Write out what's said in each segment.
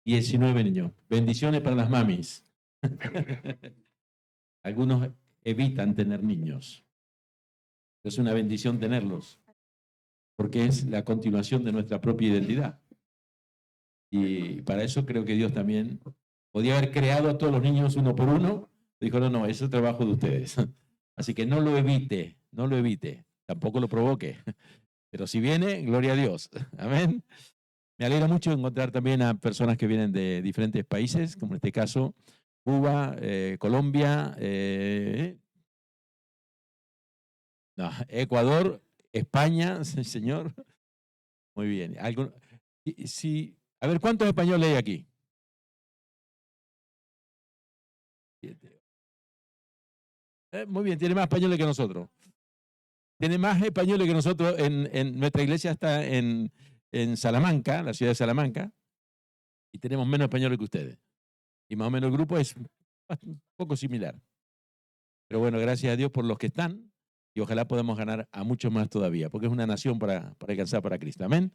19 niños. Bendiciones para las mamis. Algunos evitan tener niños. Es una bendición tenerlos, porque es la continuación de nuestra propia identidad. Y para eso creo que Dios también podía haber creado a todos los niños uno por uno. Dijo, no, no, ese es trabajo de ustedes. Así que no lo evite, no lo evite, tampoco lo provoque. Pero si viene, gloria a Dios. Amén. Me alegra mucho encontrar también a personas que vienen de diferentes países, como en este caso Cuba, Colombia, Ecuador, España, señor. Muy bien. A ver, ¿cuántos españoles hay aquí? 7. Muy bien, tiene más españoles que nosotros. Tiene más españoles que nosotros. En nuestra iglesia está en Salamanca, la ciudad de Salamanca, y tenemos menos españoles que ustedes. Y más o menos el grupo es un poco similar. Pero bueno, gracias a Dios por los que están, y ojalá podamos ganar a muchos más todavía, porque es una nación para alcanzar para Cristo. Amén.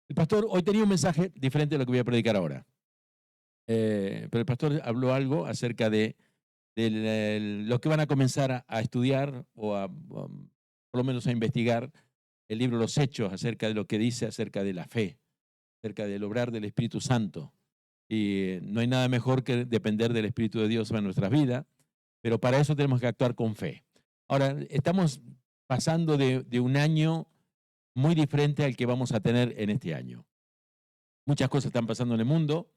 El pastor hoy tenía un mensaje diferente a lo que voy a predicar ahora. Pero el pastor habló algo acerca de los que van a comenzar a estudiar por lo menos a investigar el libro Los Hechos, acerca de lo que dice acerca de la fe, acerca del obrar del Espíritu Santo. Y no hay nada mejor que depender del Espíritu de Dios en nuestras vidas, pero para eso tenemos que actuar con fe. Ahora, estamos pasando de un año muy diferente al que vamos a tener en este año. Muchas cosas están pasando en el mundo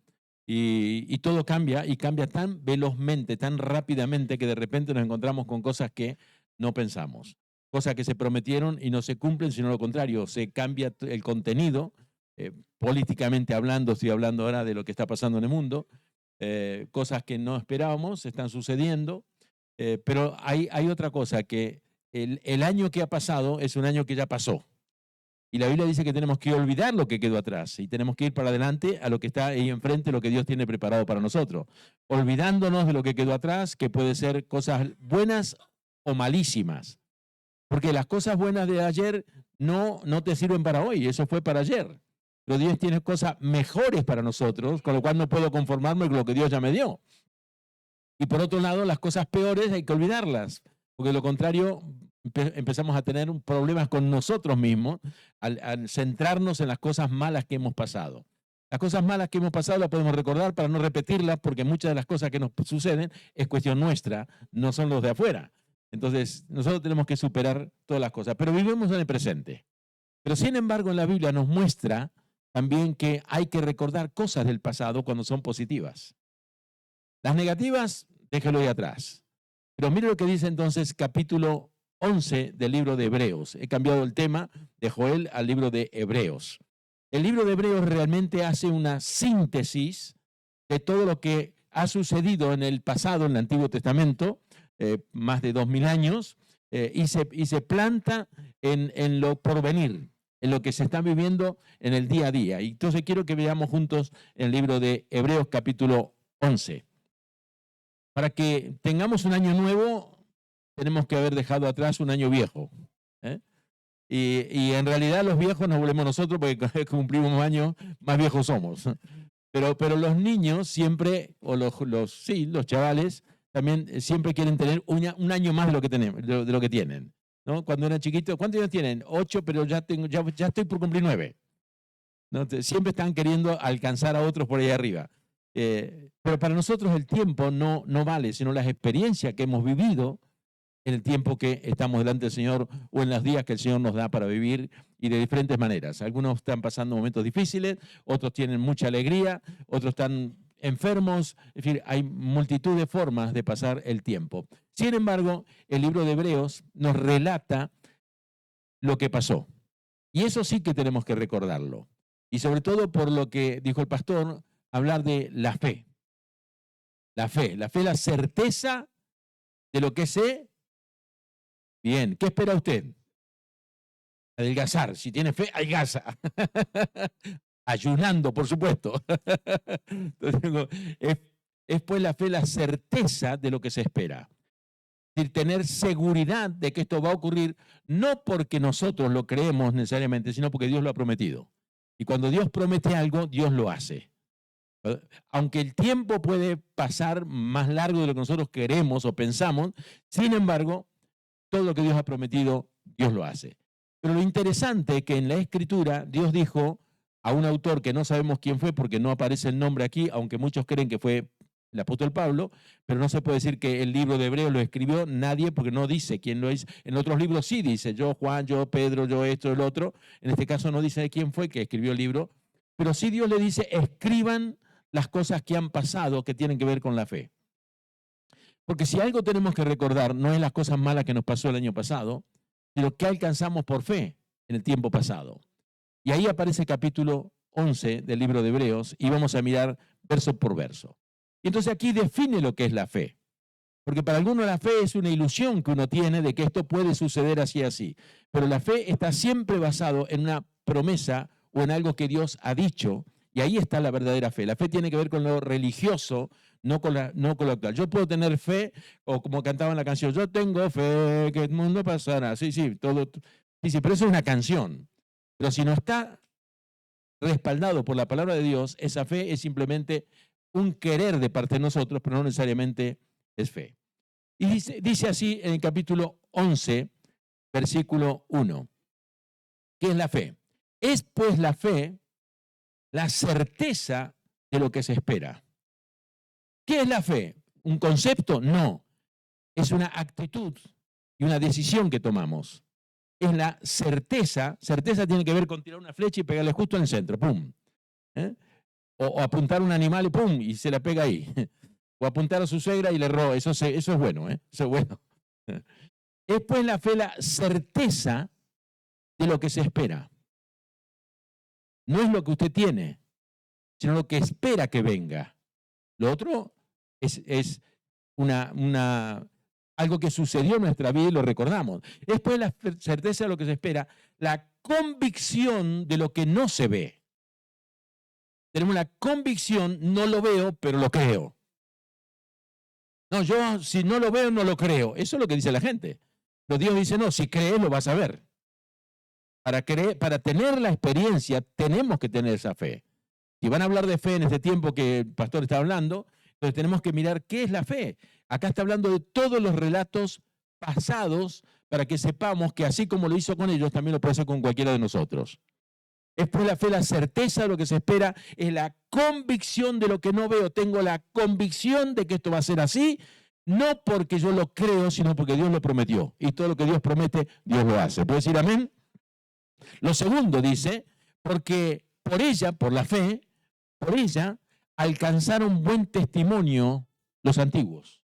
y todo cambia, y cambia tan velozmente, tan rápidamente, que de repente nos encontramos con cosas que no pensamos. Cosas que se prometieron y no se cumplen, sino lo contrario, se cambia el contenido. Políticamente hablando, estoy hablando ahora de lo que está pasando en el mundo. Cosas que no esperábamos están sucediendo. Pero hay otra cosa, que el año que ha pasado es un año que ya pasó. Y la Biblia dice que tenemos que olvidar lo que quedó atrás y tenemos que ir para adelante a lo que está ahí enfrente, lo que Dios tiene preparado para nosotros. Olvidándonos de lo que quedó atrás, que puede ser cosas buenas o malísimas. Porque las cosas buenas de ayer no te sirven para hoy, eso fue para ayer. Pero Dios tiene cosas mejores para nosotros, con lo cual no puedo conformarme con lo que Dios ya me dio. Y por otro lado, las cosas peores hay que olvidarlas, porque de lo contrario empezamos a tener problemas con nosotros mismos al centrarnos en las cosas malas que hemos pasado. Las cosas malas que hemos pasado las podemos recordar para no repetirlas, porque muchas de las cosas que nos suceden es cuestión nuestra, no son los de afuera. Entonces, nosotros tenemos que superar todas las cosas, pero vivimos en el presente. Pero sin embargo, en la Biblia nos muestra también que hay que recordar cosas del pasado cuando son positivas. Las negativas, déjelo ahí atrás. Pero mire lo que dice entonces capítulo 11 del libro de Hebreos. He cambiado el tema de Joel al libro de Hebreos. El libro de Hebreos realmente hace una síntesis de todo lo que ha sucedido en el pasado, en el Antiguo Testamento, más de 2000 años, y se planta en lo porvenir, en lo que se está viviendo en el día a día. Y entonces quiero que veamos juntos el libro de Hebreos capítulo 11. Para que tengamos un año nuevo, tenemos que haber dejado atrás un año viejo. Y en realidad los viejos nos volvemos nosotros, porque cumplimos un año, más viejos somos. Pero los niños siempre, o los chavales, también siempre quieren tener un año más de lo que tenemos, de lo que tienen. ¿No? Cuando eran chiquitos, ¿cuántos años tienen? 8, pero ya estoy por cumplir 9. ¿No? Siempre están queriendo alcanzar a otros por ahí arriba. Pero para nosotros el tiempo no vale, sino las experiencias que hemos vivido en el tiempo que estamos delante del Señor, o en los días que el Señor nos da para vivir, y de diferentes maneras. Algunos están pasando momentos difíciles, otros tienen mucha alegría, otros están enfermos. En fin, hay multitud de formas de pasar el tiempo. Sin embargo, el libro de Hebreos nos relata lo que pasó. Y eso sí que tenemos que recordarlo. Y sobre todo por lo que dijo el pastor, hablar de la fe. La fe, la certeza de lo que sé. Bien, ¿qué espera usted? Adelgazar. Si tiene fe, adelgaza. Ayunando, por supuesto. Es pues la fe, la certeza de lo que se espera. Es decir, tener seguridad de que esto va a ocurrir, no porque nosotros lo creemos necesariamente, sino porque Dios lo ha prometido. Y cuando Dios promete algo, Dios lo hace. Aunque el tiempo puede pasar más largo de lo que nosotros queremos o pensamos, sin embargo, todo lo que Dios ha prometido, Dios lo hace. Pero lo interesante es que en la Escritura Dios dijo a un autor que no sabemos quién fue porque no aparece el nombre aquí, aunque muchos creen que fue el apóstol Pablo, pero no se puede decir que el libro de Hebreos lo escribió nadie porque no dice quién lo hizo. En otros libros sí dice yo, Juan, yo, Pedro, yo esto, el otro. En este caso no dice quién fue que escribió el libro, pero sí Dios le dice escriban las cosas que han pasado que tienen que ver con la fe. Porque si algo tenemos que recordar, no es las cosas malas que nos pasó el año pasado, sino que alcanzamos por fe en el tiempo pasado. Y ahí aparece el capítulo 11 del libro de Hebreos y vamos a mirar verso por verso. Y entonces aquí define lo que es la fe. Porque para algunos la fe es una ilusión que uno tiene de que esto puede suceder así así. Pero la fe está siempre basado en una promesa o en algo que Dios ha dicho. Y ahí está la verdadera fe. La fe tiene que ver con lo religioso, no con lo actual. Yo puedo tener fe, o como cantaba en la canción, yo tengo fe que el mundo pasará. Sí, sí, todo. Sí, pero eso es una canción. Pero si no está respaldado por la palabra de Dios, esa fe es simplemente un querer de parte de nosotros, pero no necesariamente es fe. Y dice así en el capítulo 11, versículo 1. ¿Qué es la fe? Es pues la fe la certeza de lo que se espera. ¿Qué es la fe? ¿Un concepto? No. Es una actitud y una decisión que tomamos. Es la certeza. Certeza tiene que ver con tirar una flecha y pegarle justo en el centro. ¡Pum! O apuntar a un animal y ¡pum! Y se la pega ahí. O apuntar a su suegra y le roba. Eso es bueno, Eso es bueno. Es pues la fe la certeza de lo que se espera. No es lo que usted tiene, sino lo que espera que venga. Lo otro es algo que sucedió en nuestra vida y lo recordamos. Es pues la certeza de lo que se espera, la convicción de lo que no se ve. Tenemos la convicción, no lo veo, pero lo creo. No, yo si no lo veo, no lo creo. Eso es lo que dice la gente. Pero Dios dice, no, si crees, lo vas a ver. Para tener la experiencia, tenemos que tener esa fe. Si van a hablar de fe en este tiempo que el pastor está hablando, entonces tenemos que mirar qué es la fe. Acá está hablando de todos los relatos pasados para que sepamos que así como lo hizo con ellos, también lo puede hacer con cualquiera de nosotros. Es pues la fe la certeza de lo que se espera, es la convicción de lo que no veo. Tengo la convicción de que esto va a ser así, no porque yo lo creo, sino porque Dios lo prometió. Y todo lo que Dios promete, Dios lo hace. ¿Puede decir amén? Lo segundo dice, porque por ella, por la fe, por ella alcanzaron buen testimonio los antiguos.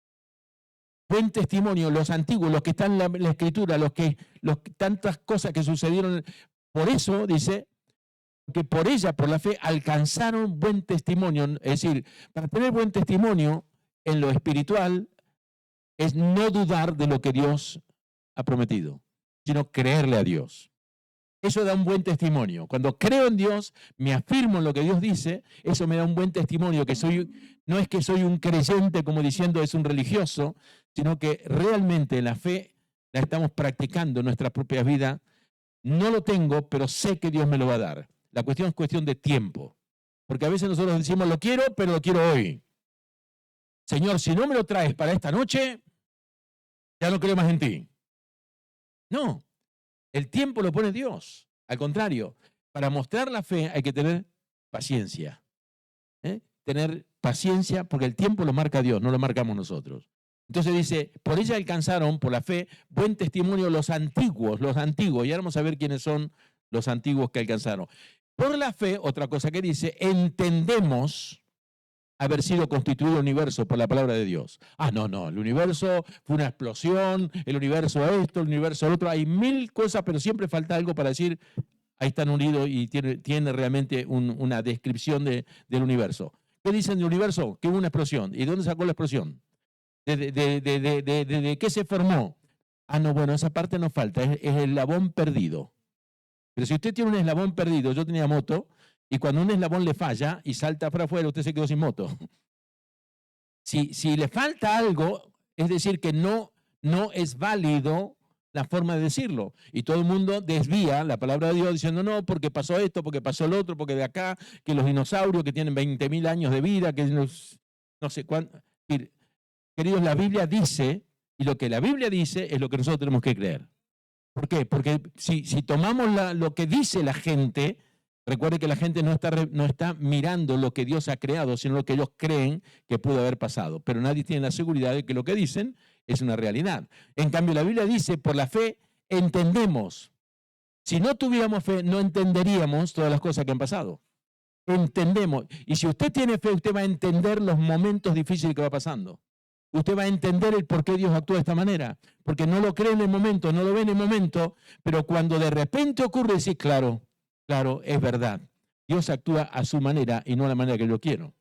Buen testimonio los antiguos, los que están en la Escritura, tantas cosas que sucedieron. Por eso dice que por ella, por la fe, alcanzaron buen testimonio. Es decir, para tener buen testimonio en lo espiritual es no dudar de lo que Dios ha prometido, sino creerle a Dios. Eso da un buen testimonio. Cuando creo en Dios, me afirmo en lo que Dios dice, eso me da un buen testimonio, que no es que soy un creyente como diciendo es un religioso, sino que realmente la fe la estamos practicando en nuestra propia vida. No lo tengo, pero sé que Dios me lo va a dar. La cuestión es cuestión de tiempo. Porque a veces nosotros decimos lo quiero, pero lo quiero hoy. Señor, si no me lo traes para esta noche, ya no creo más en ti. No. El tiempo lo pone Dios. Al contrario, para mostrar la fe hay que tener paciencia. Tener paciencia porque el tiempo lo marca Dios, no lo marcamos nosotros. Entonces dice, por ella alcanzaron, por la fe, buen testimonio los antiguos. Y ahora vamos a ver quiénes son los antiguos que alcanzaron. Por la fe, otra cosa que dice, entendemos haber sido constituido el universo por la palabra de Dios. No, el universo fue una explosión, el universo esto, el universo otro, hay mil cosas, pero siempre falta algo para decir, ahí están unidos y tiene realmente una descripción del universo. ¿Qué dicen del universo? Que hubo una explosión. ¿Y de dónde sacó la explosión? ¿De qué se formó? Bueno, esa parte nos falta, es el eslabón perdido. Pero si usted tiene un eslabón perdido, yo tenía moto, y cuando un eslabón le falla y salta para afuera, usted se quedó sin moto. Si le falta algo, es decir, que no es válido la forma de decirlo. Y todo el mundo desvía la palabra de Dios diciendo, no, porque pasó esto, porque pasó lo otro, porque de acá, que los dinosaurios que tienen 20.000 años de vida, que no sé cuánto. Queridos, la Biblia dice, y lo que la Biblia dice es lo que nosotros tenemos que creer. ¿Por qué? Porque si tomamos lo que dice la gente, recuerde que la gente no está mirando lo que Dios ha creado, sino lo que ellos creen que pudo haber pasado. Pero nadie tiene la seguridad de que lo que dicen es una realidad. En cambio, la Biblia dice, por la fe entendemos. Si no tuviéramos fe, no entenderíamos todas las cosas que han pasado. Entendemos. Y si usted tiene fe, usted va a entender los momentos difíciles que va pasando. Usted va a entender el por qué Dios actúa de esta manera. Porque no lo cree en el momento, no lo ve en el momento, pero cuando de repente ocurre, decir, claro, es verdad. Dios actúa a su manera y no a la manera que yo quiero.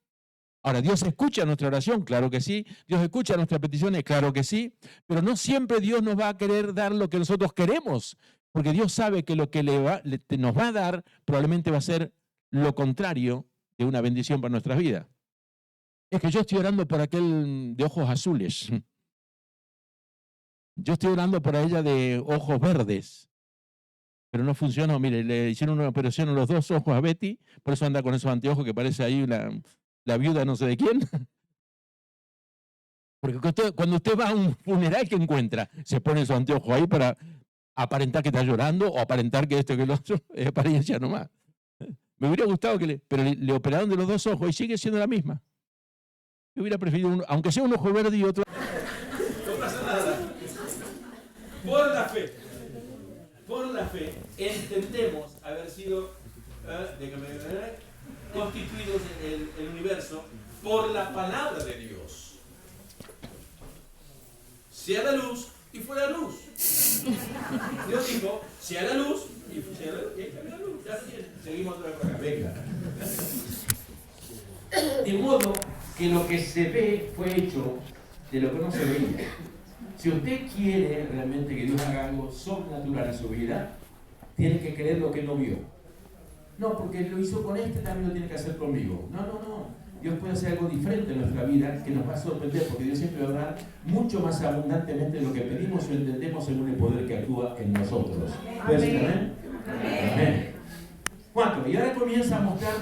Ahora, ¿Dios escucha nuestra oración? Claro que sí. ¿Dios escucha nuestras peticiones? Claro que sí. Pero no siempre Dios nos va a querer dar lo que nosotros queremos, porque Dios sabe que lo que nos va a dar probablemente va a ser lo contrario de una bendición para nuestras vidas. Es que yo estoy orando por aquel de ojos azules. Yo estoy orando por ella de ojos verdes. Pero no funcionó. Mire, le hicieron una operación en los dos ojos a Betty, por eso anda con esos anteojos que parece ahí la viuda no sé de quién. Porque cuando usted va a un funeral, ¿qué encuentra? Se pone esos anteojos ahí para aparentar que está llorando o aparentar que esto que lo otro es apariencia nomás. Me hubiera gustado pero le operaron de los dos ojos y sigue siendo la misma. Yo hubiera preferido uno, aunque sea un ojo verde y otro. No pasa nada. Por la fe, entendemos haber sido constituidos en el universo por la palabra de Dios. Sea la luz y fue la luz. Dios dijo, sea la luz y fue la luz. Ya seguimos otra vez acá. Venga. De modo que lo que se ve fue hecho de lo que no se veía. Si usted quiere realmente que Dios haga algo sobrenatural en su vida, tiene que creer lo que no vio. No, porque lo hizo con este, también lo tiene que hacer conmigo. No. Dios puede hacer algo diferente en nuestra vida que nos va a sorprender, porque Dios siempre va a dar mucho más abundantemente de lo que pedimos o entendemos según el poder que actúa en nosotros. ¿Puede decir amén? Amén. 4. Y ahora comienza a mostrar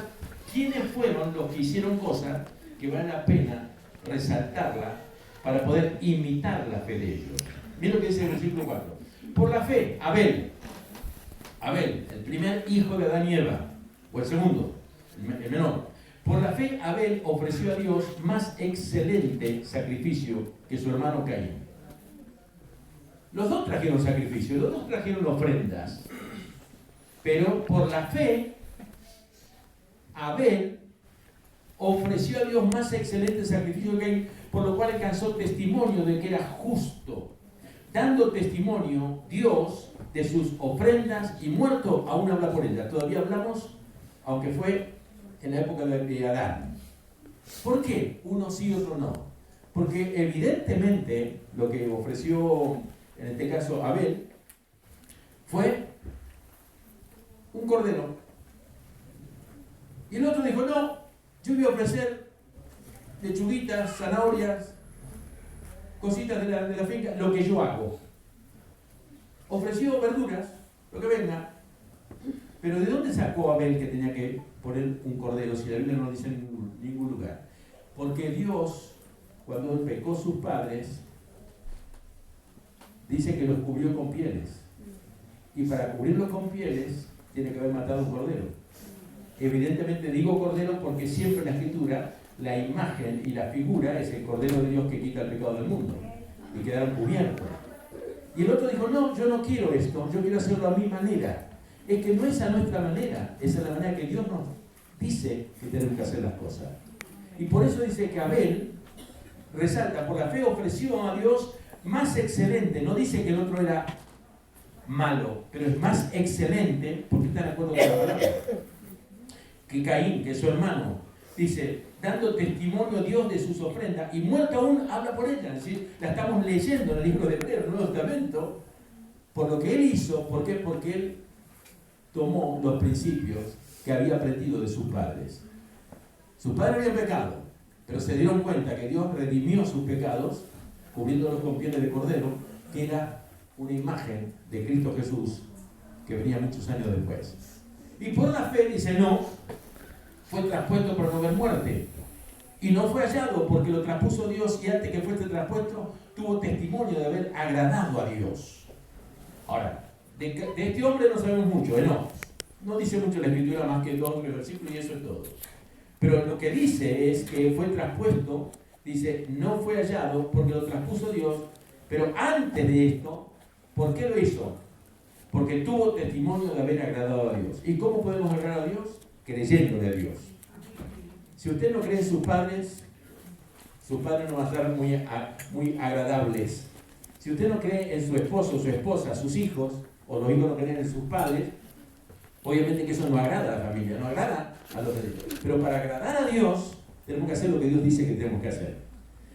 quiénes fueron los que hicieron cosas que vale la pena resaltarla para poder imitar la fe de ellos. Miren lo que dice el versículo 4. Por la fe, Abel, el primer hijo de Adán y Eva, o el segundo, el menor. Por la fe, Abel ofreció a Dios más excelente sacrificio que su hermano Caín. Los dos trajeron sacrificio, los dos trajeron ofrendas. Pero por la fe, Abel ofreció a Dios más excelente sacrificio que Caín, por lo cual alcanzó testimonio de que era justo, dando testimonio Dios de sus ofrendas y muerto aún habla por ella. Todavía hablamos, aunque fue en la época de Adán. ¿Por qué uno sí y otro no? Porque evidentemente lo que ofreció, en este caso Abel, fue un cordero. Y el otro dijo, no, yo voy a ofrecer lechuguitas, zanahorias, cositas de la finca, lo que yo hago. Ofreció verduras, lo que venga. Pero ¿de dónde sacó Abel que tenía que poner un cordero si la Biblia no lo dice en ningún lugar? Porque Dios, cuando pecó sus padres, dice que los cubrió con pieles. Y para cubrirlos con pieles, tiene que haber matado un cordero. Evidentemente digo cordero porque siempre en la Escritura la imagen y la figura es el Cordero de Dios que quita el pecado del mundo. Y quedaron cubiertos. Y el otro dijo, no, yo no quiero esto, yo quiero hacerlo a mi manera. Es que no es a nuestra manera, es a la manera que Dios nos dice que tenemos que hacer las cosas. Y por eso dice que Abel resalta, por la fe ofreció a Dios más excelente. No dice que el otro era malo, pero es más excelente, porque está de acuerdo con la palabra. Que Caín, que es su hermano, dice, dando testimonio a Dios de sus ofrendas, y muerto aún habla por ella. Es decir, la estamos leyendo en el libro de Pedro, en el Nuevo Testamento, por lo que él hizo. ¿Por qué? Porque él tomó los principios que había aprendido de sus padres. Sus padres habían pecado, pero se dieron cuenta que Dios redimió sus pecados, cubriéndolos con pieles de cordero, que era una imagen de Cristo Jesús que venía muchos años después. Y por la fe dice, no, fue traspuesto por no ver muerte. Y no fue hallado porque lo traspuso Dios, y antes que fuese traspuesto tuvo testimonio de haber agradado a Dios. Ahora, de este hombre no sabemos mucho, no dice mucho la Escritura más que 2 versículos y eso es todo. Pero lo que dice es que fue traspuesto, dice, no fue hallado porque lo traspuso Dios, pero antes de esto, ¿por qué lo hizo? Porque tuvo testimonio de haber agradado a Dios. ¿Y cómo podemos agradar a Dios? Creyéndole a Dios. Si usted no cree en sus padres no van a ser muy agradables. Si usted no cree en su esposo, su esposa, sus hijos, o los hijos no creen en sus padres, obviamente que eso no agrada a la familia, no agrada a los demás. Pero para agradar a Dios, tenemos que hacer lo que Dios dice que tenemos que hacer.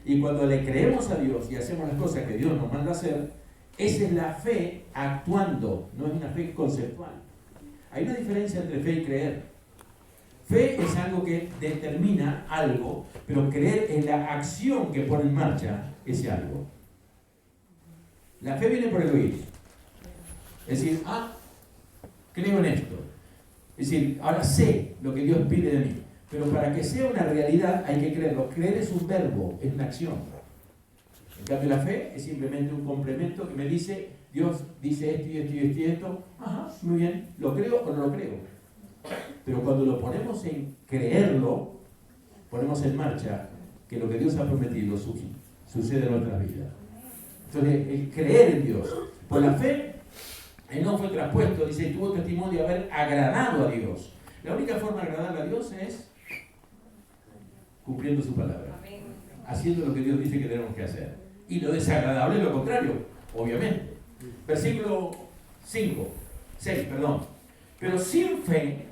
Y cuando le creemos a Dios y hacemos las cosas que Dios nos manda a hacer, esa es la fe actuando, no es una fe conceptual. Hay una diferencia entre fe y creer. Fe es algo que determina algo, pero creer es la acción que pone en marcha ese algo. La fe viene por el oír. Es decir, creo en esto. Es decir, ahora sé lo que Dios pide de mí. Pero para que sea una realidad hay que creerlo. Creer es un verbo, es una acción. En cambio, la fe es simplemente un complemento que me dice, Dios dice esto y esto y esto y esto. Ajá, muy bien, ¿lo creo o no lo creo? Pero cuando lo ponemos en creerlo, ponemos en marcha que lo que Dios ha prometido sucede en nuestras vidas. Entonces, el creer en Dios. Por la fe, él no fue traspuesto, dice, tuvo testimonio de haber agradado a Dios. La única forma de agradar a Dios es cumpliendo su palabra. Haciendo lo que Dios dice que tenemos que hacer. Y lo desagradable es lo contrario, obviamente. Versículo 6, Pero sin fe,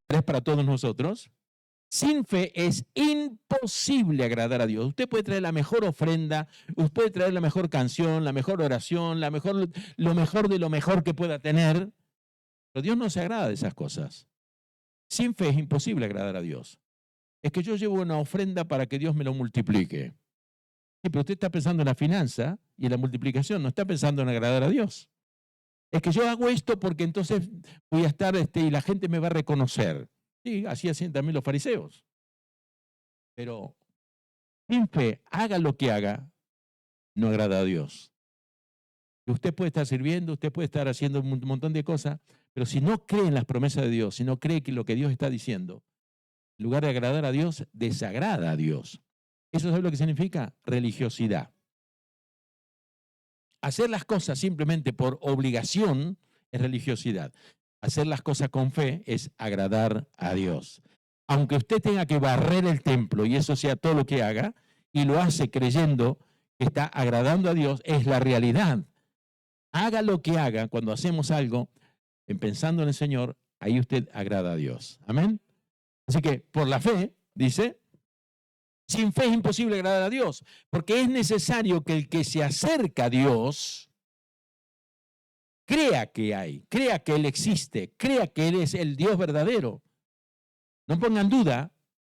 es para todos nosotros, sin fe es imposible agradar a Dios. Usted puede traer la mejor ofrenda, usted puede traer la mejor canción, la mejor oración, lo mejor de lo mejor que pueda tener, pero Dios no se agrada de esas cosas. Sin fe es imposible agradar a Dios. Es que yo llevo una ofrenda para que Dios me lo multiplique. Sí, pero usted está pensando en la finanza y en la multiplicación, no está pensando en agradar a Dios. Es que yo hago esto porque entonces voy a estar y la gente me va a reconocer. Sí, así hacían también los fariseos. Pero sin fe, haga lo que haga, no agrada a Dios. Usted puede estar sirviendo, usted puede estar haciendo un montón de cosas, pero si no cree en las promesas de Dios, si no cree que lo que Dios está diciendo, en lugar de agradar a Dios, desagrada a Dios. ¿Eso es lo que significa? Religiosidad. Hacer las cosas simplemente por obligación es religiosidad. Hacer las cosas con fe es agradar a Dios. Aunque usted tenga que barrer el templo y eso sea todo lo que haga, y lo hace creyendo que está agradando a Dios, es la realidad. Haga lo que haga, cuando hacemos algo, pensando en el Señor, ahí usted agrada a Dios. Amén. Así que por la fe, dice, sin fe es imposible agradar a Dios, porque es necesario que el que se acerca a Dios crea que hay, crea que Él existe, crea que Él es el Dios verdadero. No pongan duda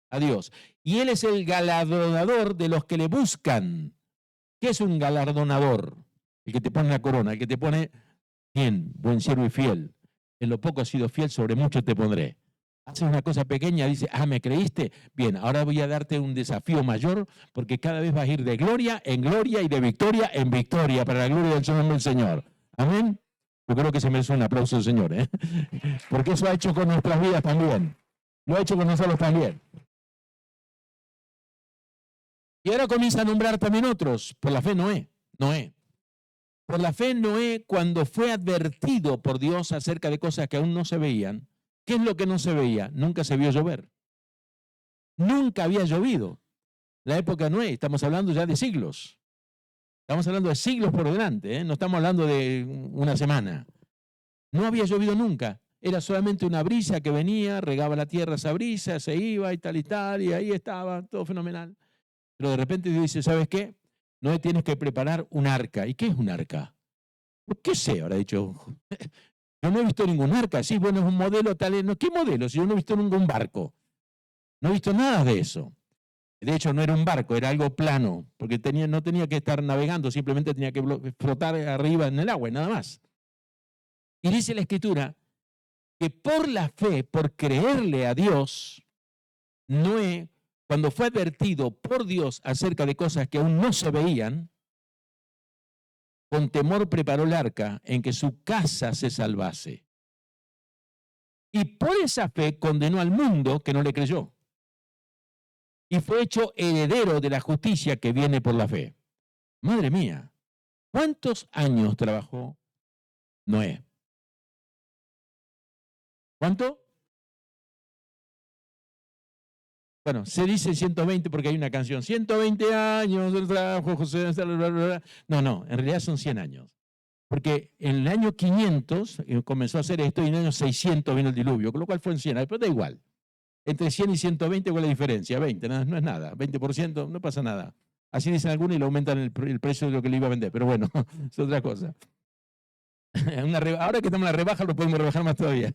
a Dios. Y Él es el galardonador de los que le buscan. ¿Qué es un galardonador? El que te pone la corona, el que te pone, bien, buen siervo y fiel. En lo poco has sido fiel, sobre mucho te pondré. Haces una cosa pequeña, dice, ¿me creíste? Bien, ahora voy a darte un desafío mayor, porque cada vez vas a ir de gloria en gloria y de victoria en victoria, para la gloria del nombre del Señor. Amén. Yo creo que se merece un aplauso del Señor, porque eso ha hecho con nuestras vidas también. Lo ha hecho con nosotros también. Y ahora comienza a nombrar también otros. Por la fe Noé. Por la fe Noé, cuando fue advertido por Dios acerca de cosas que aún no se veían. ¿Qué es lo que no se veía? Nunca se vio llover. Nunca había llovido. La época de Noé, estamos hablando ya de siglos. Estamos hablando de siglos por delante, no estamos hablando de una semana. No había llovido nunca. Era solamente una brisa que venía, regaba la tierra esa brisa, se iba y ahí estaba, todo fenomenal. Pero de repente Dios dice, ¿sabes qué? Noé, tienes que preparar un arca. ¿Y qué es un arca? ¿Qué sé? Habrá dicho. Yo no he visto ningún arca. Sí, bueno, es un modelo tal. No, ¿qué modelo? Si yo no he visto ningún barco. No he visto nada de eso. De hecho, no era un barco, era algo plano, porque no tenía que estar navegando, simplemente tenía que flotar arriba en el agua, nada más. Y dice la Escritura que por la fe, por creerle a Dios, Noé, cuando fue advertido por Dios acerca de cosas que aún no se veían, con temor preparó el arca en que su casa se salvase. Y por esa fe condenó al mundo que no le creyó. Y fue hecho heredero de la justicia que viene por la fe. Madre mía, ¿cuántos años trabajó Noé? ¿Cuánto? Bueno, se dice 120 porque hay una canción. 120 años del trabajo, José. No, en realidad son 100 años. Porque en el año 500 comenzó a hacer esto y en el año 600 vino el diluvio, con lo cual fue en 100, pero da igual. Entre 100 y 120, ¿cuál es la diferencia? 20, no es nada. 20%, no pasa nada. Así dicen algunos y le aumentan el precio de lo que le iba a vender, pero bueno, es otra cosa. Ahora que estamos en la rebaja, lo podemos rebajar más todavía.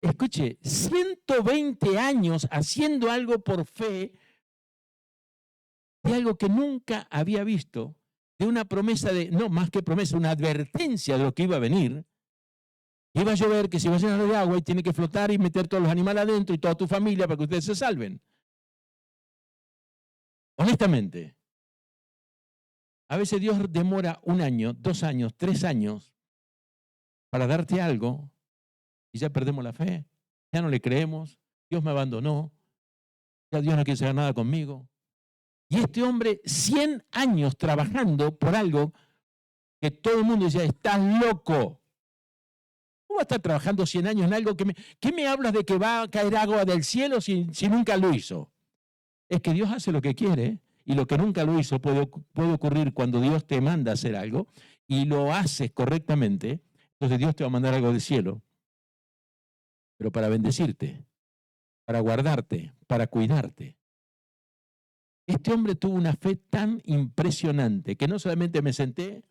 Escuche, 120 años haciendo algo por fe, de algo que nunca había visto, de una promesa no más que promesa, una advertencia de lo que iba a venir. Iba a llover, que se va a llenar de agua y tiene que flotar y meter todos los animales adentro y toda tu familia para que ustedes se salven. Honestamente, a veces Dios demora 1 año, 2 años, 3 años para darte algo y ya perdemos la fe, ya no le creemos, Dios me abandonó, ya Dios no quiere saber nada conmigo. Y este hombre, 100 años trabajando por algo que todo el mundo decía, estás loco. ¿Cómo va a estar trabajando 100 años en algo ¿qué me hablas de que va a caer agua del cielo si nunca lo hizo? Es que Dios hace lo que quiere y lo que nunca lo hizo puede ocurrir cuando Dios te manda a hacer algo y lo haces correctamente. Entonces Dios te va a mandar algo del cielo, pero para bendecirte, para guardarte, para cuidarte. Este hombre tuvo una fe tan impresionante que no solamente me senté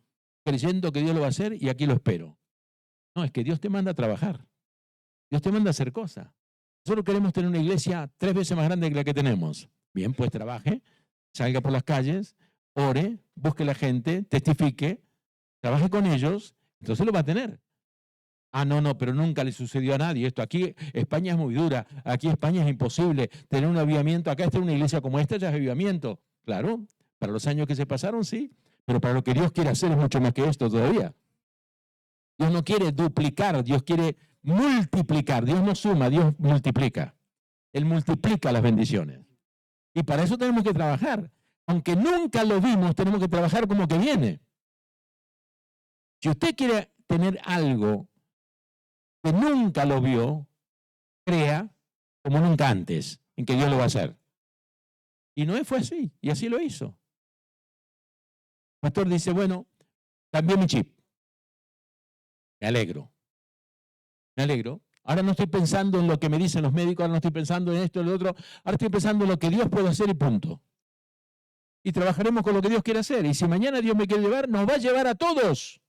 creyendo que Dios lo va a hacer y aquí lo espero. No, es que Dios te manda a trabajar. Dios te manda a hacer cosas. Nosotros queremos tener una iglesia 3 veces más grande que la que tenemos. Bien, pues trabaje, salga por las calles, ore, busque a la gente, testifique, trabaje con ellos, entonces lo va a tener. Ah, no, pero nunca le sucedió a nadie esto. Aquí España es muy dura, aquí España es imposible tener un avivamiento. Acá está una iglesia como esta ya es avivamiento. Claro, para los años que se pasaron sí, pero para lo que Dios quiere hacer es mucho más que esto todavía. Dios no quiere duplicar, Dios quiere multiplicar. Dios no suma, Dios multiplica. Él multiplica las bendiciones. Y para eso tenemos que trabajar. Aunque nunca lo vimos, tenemos que trabajar como que viene. Si usted quiere tener algo que nunca lo vio, crea como nunca antes, en que Dios lo va a hacer. Y Noé fue así, y así lo hizo. El pastor dice, bueno, cambié mi chip. Me alegro. Me alegro. Ahora no estoy pensando en lo que me dicen los médicos, ahora no estoy pensando en esto, en lo otro. Ahora estoy pensando en lo que Dios puede hacer y punto. Y trabajaremos con lo que Dios quiere hacer. Y si mañana Dios me quiere llevar, nos va a llevar a todos.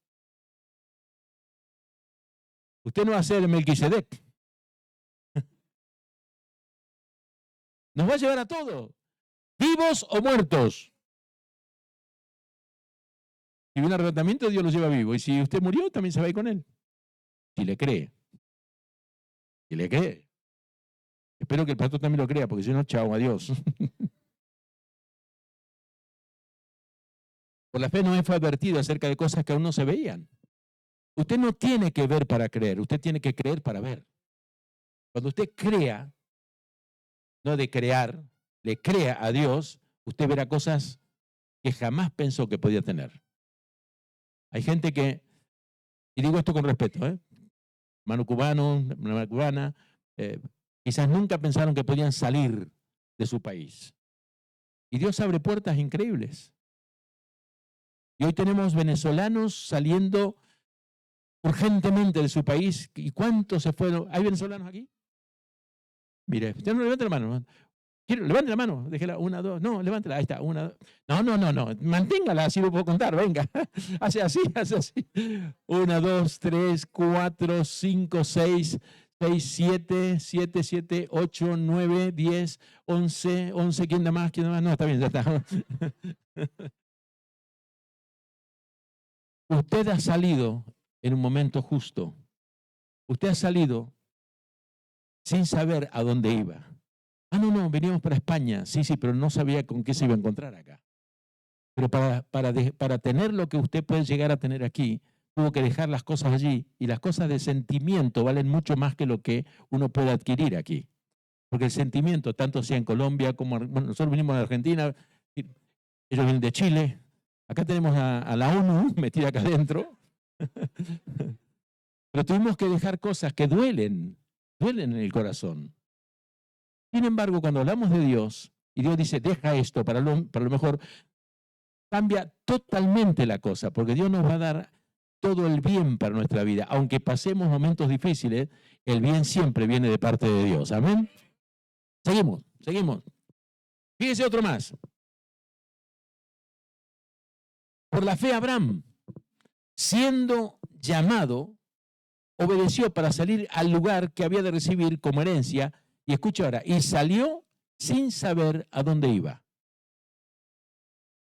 Usted no va a ser Melquisedec. Nos va a llevar a todos. Vivos o muertos. Si viene arrebatamiento, Dios lo lleva vivo. Y si usted murió, también se va a ir con él. Si le cree. Si le cree. Espero que el pastor también lo crea, porque si no, chao, adiós. Por la fe Noé fue advertido acerca de cosas que aún no se veían. Usted no tiene que ver para creer, usted tiene que creer para ver. Cuando usted crea, no de crear, le crea a Dios, usted verá cosas que jamás pensó que podía tener. Hay gente que, y digo esto con respeto, hermano cubano, hermana cubana, quizás nunca pensaron que podían salir de su país. Y Dios abre puertas increíbles. Y hoy tenemos venezolanos saliendo urgentemente de su país. ¿Y cuántos se fueron? ¿Hay venezolanos aquí? Mire, usted no levante la mano. Levante la mano, déjela, 1, 2, no, levántela, ahí está, 1, 2. No, manténgala, así lo puedo contar, venga. Hace así. 1, 2, 3, 4, 5, 6, 6, 7, 7, 7, 8, 9, 10, 11, 11, ¿quién da más? ¿Quién da más? No, está bien, ya está. Usted ha salido en un momento justo. Usted ha salido sin saber a dónde iba. Ah, no, veníamos para España. Sí, pero no sabía con qué se iba a encontrar acá. Pero para tener lo que usted puede llegar a tener aquí, tuvo que dejar las cosas allí. Y las cosas de sentimiento valen mucho más que lo que uno puede adquirir aquí. Porque el sentimiento, tanto sea en Colombia como, bueno, nosotros vinimos de Argentina, ellos vienen de Chile, acá tenemos a la ONU metida acá adentro, pero tuvimos que dejar cosas que duelen en el corazón. Sin embargo, cuando hablamos de Dios, y Dios dice, deja esto para lo mejor, cambia totalmente la cosa, porque Dios nos va a dar todo el bien para nuestra vida. Aunque pasemos momentos difíciles, el bien siempre viene de parte de Dios. Amén. Seguimos. Fíjese otro más. Por la fe Abraham, siendo llamado, obedeció para salir al lugar que había de recibir como herencia. Y escucha ahora, y salió sin saber a dónde iba.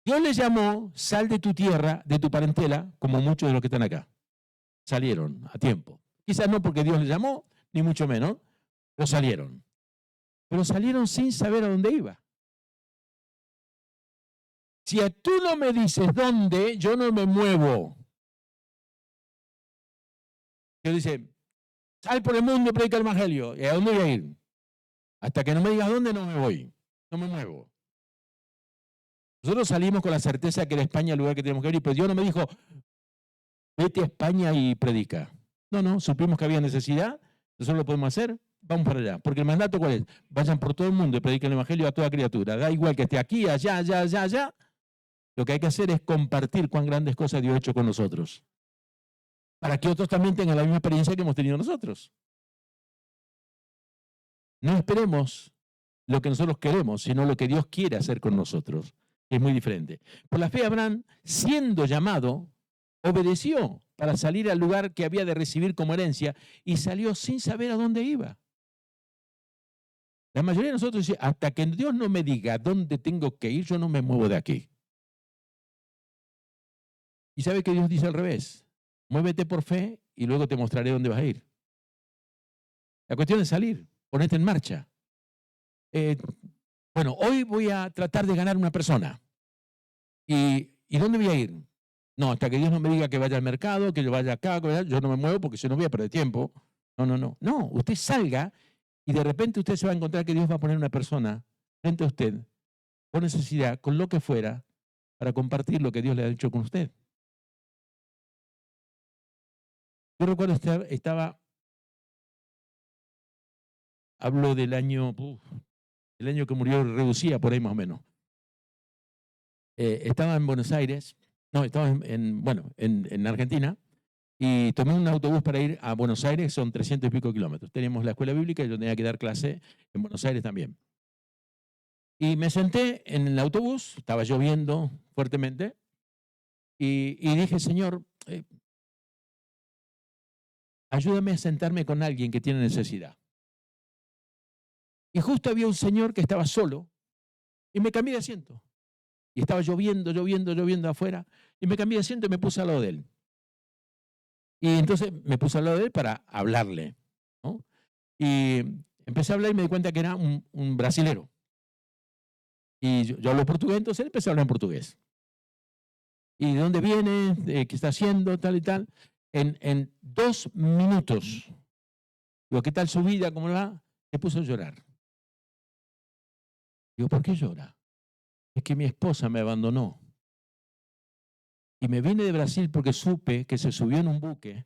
Dios le llamó, sal de tu tierra, de tu parentela, como muchos de los que están acá. Salieron a tiempo. Quizás no porque Dios les llamó, ni mucho menos, pero salieron. Pero salieron sin saber a dónde iba. Si tú no me dices dónde, yo no me muevo. Dios dice, sal por el mundo y predica el evangelio. ¿Y a dónde voy a ir? Hasta que no me digas dónde, no me voy. No me muevo. Nosotros salimos con la certeza de que era España el lugar que tenemos que ir, pero Dios no me dijo, vete a España y predica. No, supimos que había necesidad, nosotros lo podemos hacer, vamos para allá. Porque el mandato, ¿cuál es? Vayan por todo el mundo y prediquen el evangelio a toda criatura. Da igual que esté aquí, allá. Lo que hay que hacer es compartir cuán grandes cosas Dios ha hecho con nosotros. Para que otros también tengan la misma experiencia que hemos tenido nosotros. No esperemos lo que nosotros queremos, sino lo que Dios quiere hacer con nosotros. Es muy diferente. Por la fe, Abraham, siendo llamado, obedeció para salir al lugar que había de recibir como herencia y salió sin saber a dónde iba. La mayoría de nosotros dice, hasta que Dios no me diga dónde tengo que ir, yo no me muevo de aquí. Y sabe que Dios dice al revés, muévete por fe y luego te mostraré dónde vas a ir. La cuestión es salir, ponerte en marcha. Bueno, hoy voy a tratar de ganar una persona. ¿Y dónde voy a ir? No, hasta que Dios no me diga que vaya al mercado, que yo vaya acá, yo no me muevo porque si no voy a perder tiempo. No, usted salga y de repente usted se va a encontrar que Dios va a poner una persona frente a usted, con necesidad, con lo que fuera, para compartir lo que Dios le ha hecho con usted. Yo recuerdo hablo del año que murió Reducía, por ahí más o menos. Estaba en Buenos Aires, estaba en Argentina, y tomé un autobús para ir a Buenos Aires, son 300 y pico kilómetros. Teníamos la escuela bíblica y yo tenía que dar clase en Buenos Aires también. Y me senté en el autobús, estaba lloviendo fuertemente, y dije, Señor, ayúdame a sentarme con alguien que tiene necesidad. Y justo había un señor que estaba solo, y me cambié de asiento. Y estaba lloviendo afuera, y me cambié de asiento y me puse al lado de él. Y entonces me puse al lado de él para hablarle, ¿no? Y empecé a hablar y me di cuenta que era un brasilero. Y yo hablo portugués, entonces él empezó a hablar en portugués. ¿Y de dónde viene? ¿Qué está haciendo? Tal y tal. En 2 minutos, digo, ¿qué tal su vida? ¿Cómo le va? Se puso a llorar. Digo, ¿por qué llora? Es que mi esposa me abandonó. Y me vine de Brasil porque supe que se subió en un buque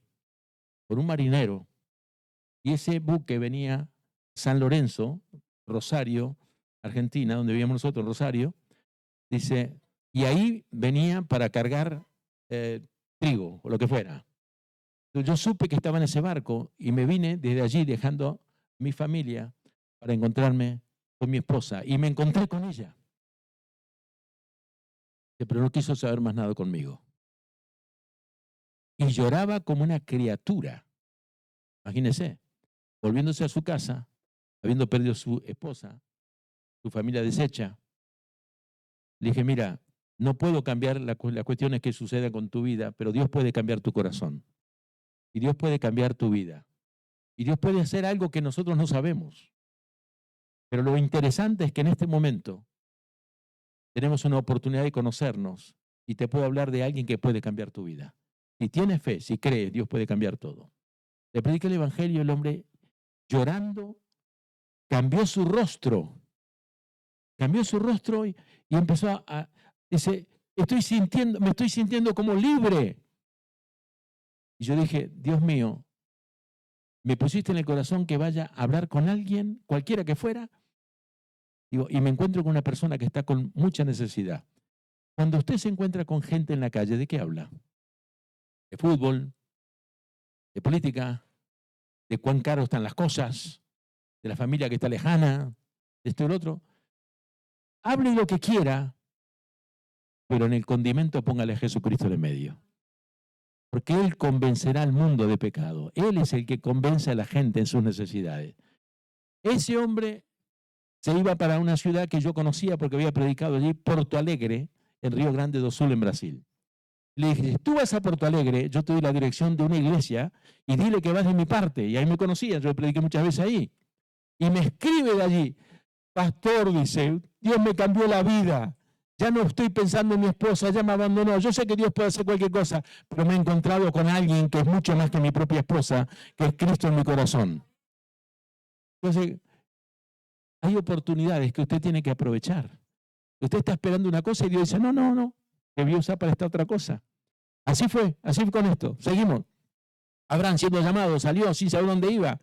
por un marinero. Y ese buque venía San Lorenzo, Rosario, Argentina, donde vivíamos nosotros, Rosario. Dice, y ahí venía para cargar trigo o lo que fuera. Entonces, yo supe que estaba en ese barco y me vine desde allí dejando mi familia para encontrarme con mi esposa. Y me encontré con ella. Pero no quiso saber más nada conmigo. Y lloraba como una criatura. Imagínense. volviéndose a su casa, habiendo perdido su esposa, su familia deshecha, le dije, mira, no puedo cambiar las cuestiones que sucedan con tu vida, pero Dios puede cambiar tu corazón. Y Dios puede cambiar tu vida. Y Dios puede hacer algo que nosotros no sabemos. Pero lo interesante es que en este momento tenemos una oportunidad de conocernos y te puedo hablar de alguien que puede cambiar tu vida. Si tienes fe, si crees, Dios puede cambiar todo. Le prediqué el evangelio, el hombre llorando, cambió su rostro y empezó dice, me estoy sintiendo como libre. Y yo dije, Dios mío, me pusiste en el corazón que vaya a hablar con alguien, cualquiera que fuera, digo, y me encuentro con una persona que está con mucha necesidad. Cuando usted se encuentra con gente en la calle, ¿de qué habla? De fútbol, de política, de cuán caro están las cosas, de la familia que está lejana, de esto y lo otro. Hable lo que quiera, pero en el condimento póngale a Jesucristo en el medio. Porque Él convencerá al mundo de pecado. Él es el que convence a la gente en sus necesidades. Ese hombre se iba para una ciudad que yo conocía porque había predicado allí, Porto Alegre, en Río Grande do Sul, en Brasil. Le dije, si tú vas a Porto Alegre, yo te doy la dirección de una iglesia y dile que vas de mi parte. Y ahí me conocían, yo prediqué muchas veces ahí. Y me escribe de allí, pastor, dice, Dios me cambió la vida. Ya no estoy pensando en mi esposa, ya me abandonó. Yo sé que Dios puede hacer cualquier cosa, pero me he encontrado con alguien que es mucho más que mi propia esposa, que es Cristo en mi corazón. Entonces, hay oportunidades que usted tiene que aprovechar. Usted está esperando una cosa y Dios dice, no, que voy a usar para esta otra cosa. Así fue con esto. Seguimos. Abraham siendo llamado, salió sin saber dónde iba,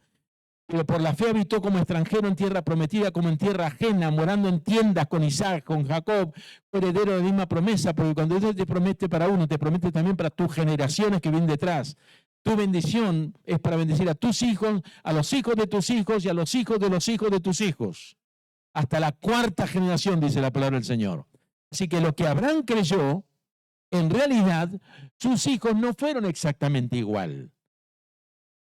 pero por la fe habitó como extranjero en tierra prometida, como en tierra ajena, morando en tiendas con Isaac, con Jacob, heredero de la misma promesa, porque cuando Dios te promete para uno, te promete también para tus generaciones que vienen detrás. Tu bendición es para bendecir a tus hijos, a los hijos de tus hijos y a los hijos de los hijos de tus hijos. Hasta la cuarta generación, dice la palabra del Señor. Así que lo que Abraham creyó, en realidad, sus hijos no fueron exactamente igual.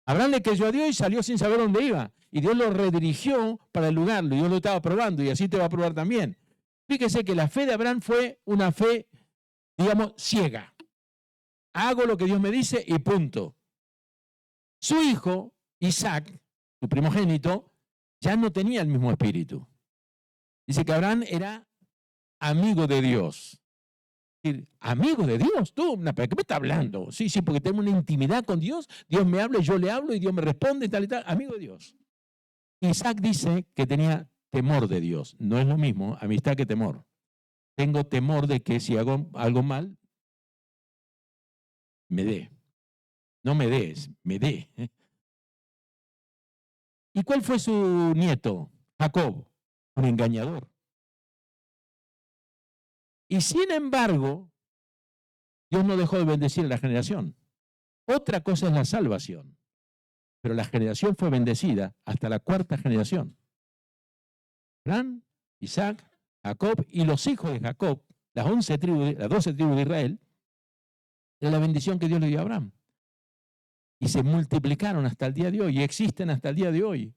Abraham le creyó a Dios y salió sin saber dónde iba. Y Dios lo redirigió para el lugar. Dios lo estaba probando y así te va a probar también. Fíjese que la fe de Abraham fue una fe, digamos, ciega. Hago lo que Dios me dice y punto. Su hijo, Isaac, su primogénito, ya no tenía el mismo espíritu. Dice que Abraham era amigo de Dios. Amigo de Dios, tú, ¿pero qué me está hablando? Sí, porque tengo una intimidad con Dios, Dios me habla y yo le hablo y Dios me responde y tal, amigo de Dios. Isaac dice que tenía temor de Dios, no es lo mismo amistad que temor. Tengo temor de que si hago algo mal, me dé. No me des, me dé. ¿Y cuál fue su nieto? Jacob, un engañador. Y sin embargo, Dios no dejó de bendecir a la generación. Otra cosa es la salvación. Pero la generación fue bendecida hasta la cuarta generación. Abraham, Isaac, Jacob y los hijos de Jacob, las 12 tribus de Israel, era la bendición que Dios le dio a Abraham. Y se multiplicaron hasta el día de hoy y existen hasta el día de hoy.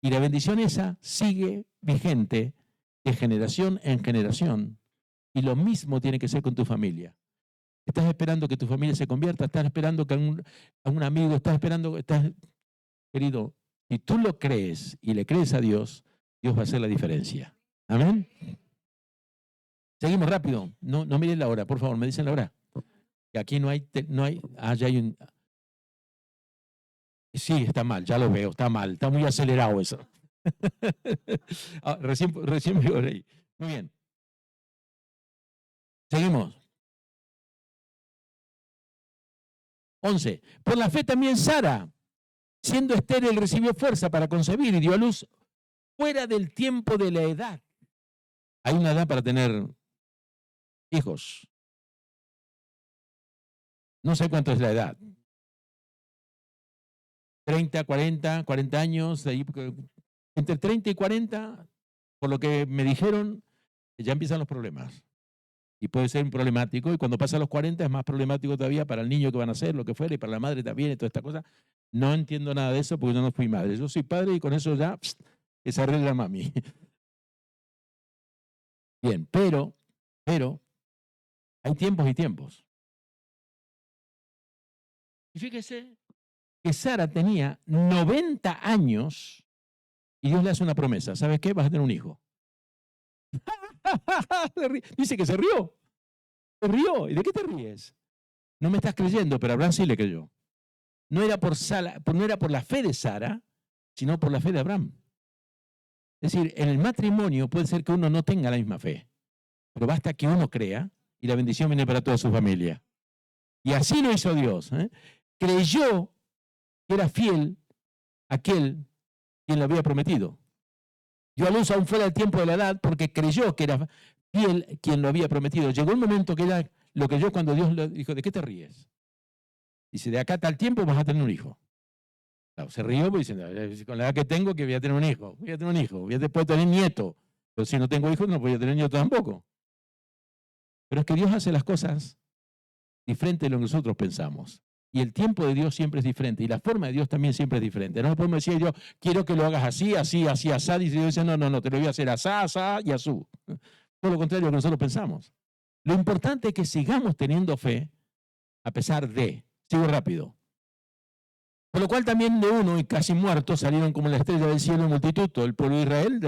Y la bendición esa sigue vigente de generación en generación. Y lo mismo tiene que ser con tu familia. Estás esperando que tu familia se convierta, estás esperando que a un amigo, querido, si tú lo crees y le crees a Dios, Dios va a hacer la diferencia. Amén. Seguimos rápido. No miren la hora, por favor, me dicen la hora. Que aquí no hay, ya hay un. Sí, está mal, ya lo veo, está mal, está muy acelerado eso. Recién me voy ahí. Muy bien. Seguimos. 11. Por la fe también Sara, siendo estéril, recibió fuerza para concebir y dio a luz fuera del tiempo de la edad. Hay una edad para tener hijos. No sé cuánto es la edad. 30, 40 años, entre 30 y 40, por lo que me dijeron, ya empiezan los problemas. Y puede ser un problemático, y cuando pasa a los 40 es más problemático todavía para el niño que van a hacer, lo que fuera, y para la madre también, y toda esta cosa. No entiendo nada de eso porque yo no fui madre. Yo soy padre y con eso ya que se arregla mami. Bien, pero hay tiempos y tiempos. Y fíjese que Sara tenía 90 años y Dios le hace una promesa. ¿Sabes qué? Vas a tener un hijo. Dice que se rió. Se rió. ¿Y de qué te ríes? No me estás creyendo, pero Abraham sí le creyó. No era por la fe de Sara, sino por la fe de Abraham. Es decir, en el matrimonio puede ser que uno no tenga la misma fe, pero basta que uno crea y la bendición viene para toda su familia. Y así lo hizo Dios. Creyó que era fiel aquel quien lo había prometido. Dio a luz aún fuera del tiempo de la edad porque creyó que era fiel quien lo había prometido. Llegó el momento que ella lo creyó cuando Dios le dijo, ¿de qué te ríes? Dice, de acá a tal tiempo vas a tener un hijo. Claro, se rió porque dice, con la edad que tengo que voy a tener un hijo. Voy a tener un hijo, voy a después tener nieto. Pero si no tengo hijos no voy a tener nieto tampoco. Pero es que Dios hace las cosas diferente de lo que nosotros pensamos. Y el tiempo de Dios siempre es diferente. Y la forma de Dios también siempre es diferente. No podemos decir yo, quiero que lo hagas así, así, así, así. Y Dios dice, no, te lo voy a hacer asá, asá y azú. Todo lo contrario de lo que nosotros pensamos. Lo importante es que sigamos teniendo fe a pesar de. Sigo rápido. Por lo cual también de uno y casi muerto salieron como la estrella del cielo multitud, todo el pueblo de Israel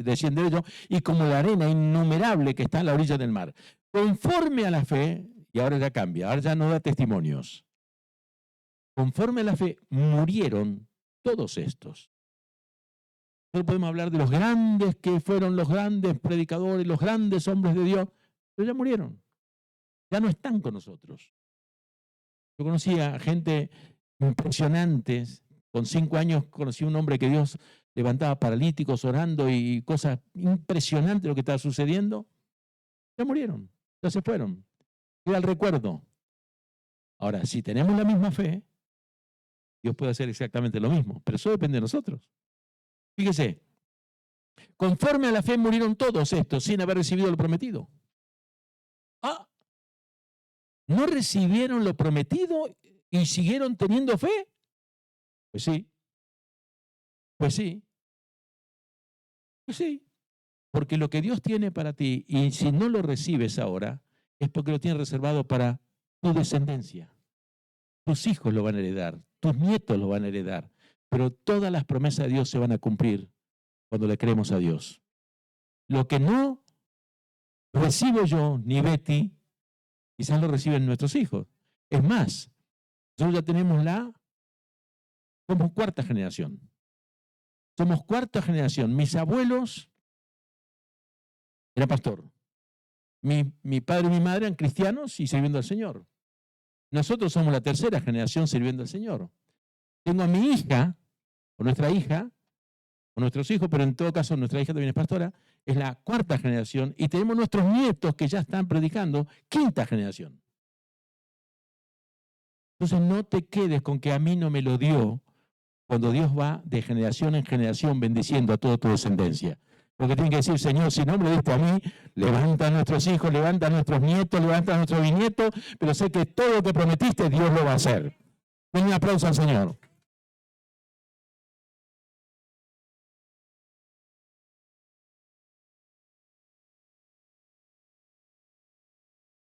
desciende de ellos, y como la arena innumerable que está a la orilla del mar. Conforme a la fe, y ahora ya cambia, ahora ya no da testimonios. Conforme a la fe, murieron todos estos. Solo podemos hablar de los grandes que fueron los grandes predicadores, los grandes hombres de Dios, pero ya murieron. Ya no están con nosotros. Yo conocía gente impresionantes. Con 5 años conocí a un hombre que Dios levantaba paralíticos orando y cosas impresionantes lo que estaba sucediendo. Ya murieron, ya se fueron. Queda el recuerdo. Ahora, si tenemos la misma fe, Dios puede hacer exactamente lo mismo, pero eso depende de nosotros. Fíjese, conforme a la fe murieron todos estos sin haber recibido lo prometido. Ah, ¿no recibieron lo prometido y siguieron teniendo fe? Pues sí. Pues sí. Pues sí. Porque lo que Dios tiene para ti, y si no lo recibes ahora, es porque lo tiene reservado para tu descendencia. Tus hijos lo van a heredar, tus nietos lo van a heredar, pero todas las promesas de Dios se van a cumplir cuando le creemos a Dios. Lo que no recibo yo ni Betty, quizás lo reciben nuestros hijos. Es más, nosotros ya tenemos somos cuarta generación. Somos cuarta generación. Mis abuelos eran pastor. Mi padre y mi madre eran cristianos y sirviendo al Señor. Nosotros somos la tercera generación sirviendo al Señor. Tengo a mi hija, o nuestra hija, o nuestros hijos, pero en todo caso nuestra hija también es pastora, es la cuarta generación, y tenemos nuestros nietos que ya están predicando, quinta generación. Entonces no te quedes con que a mí no me lo dio, cuando Dios va de generación en generación bendiciendo a toda tu descendencia. Porque tiene que decir, Señor, si no me lo diste a mí, levanta a nuestros hijos, levanta a nuestros nietos, levanta a nuestros bisnietos, pero sé que todo lo que prometiste, Dios lo va a hacer. Den un aplauso al Señor.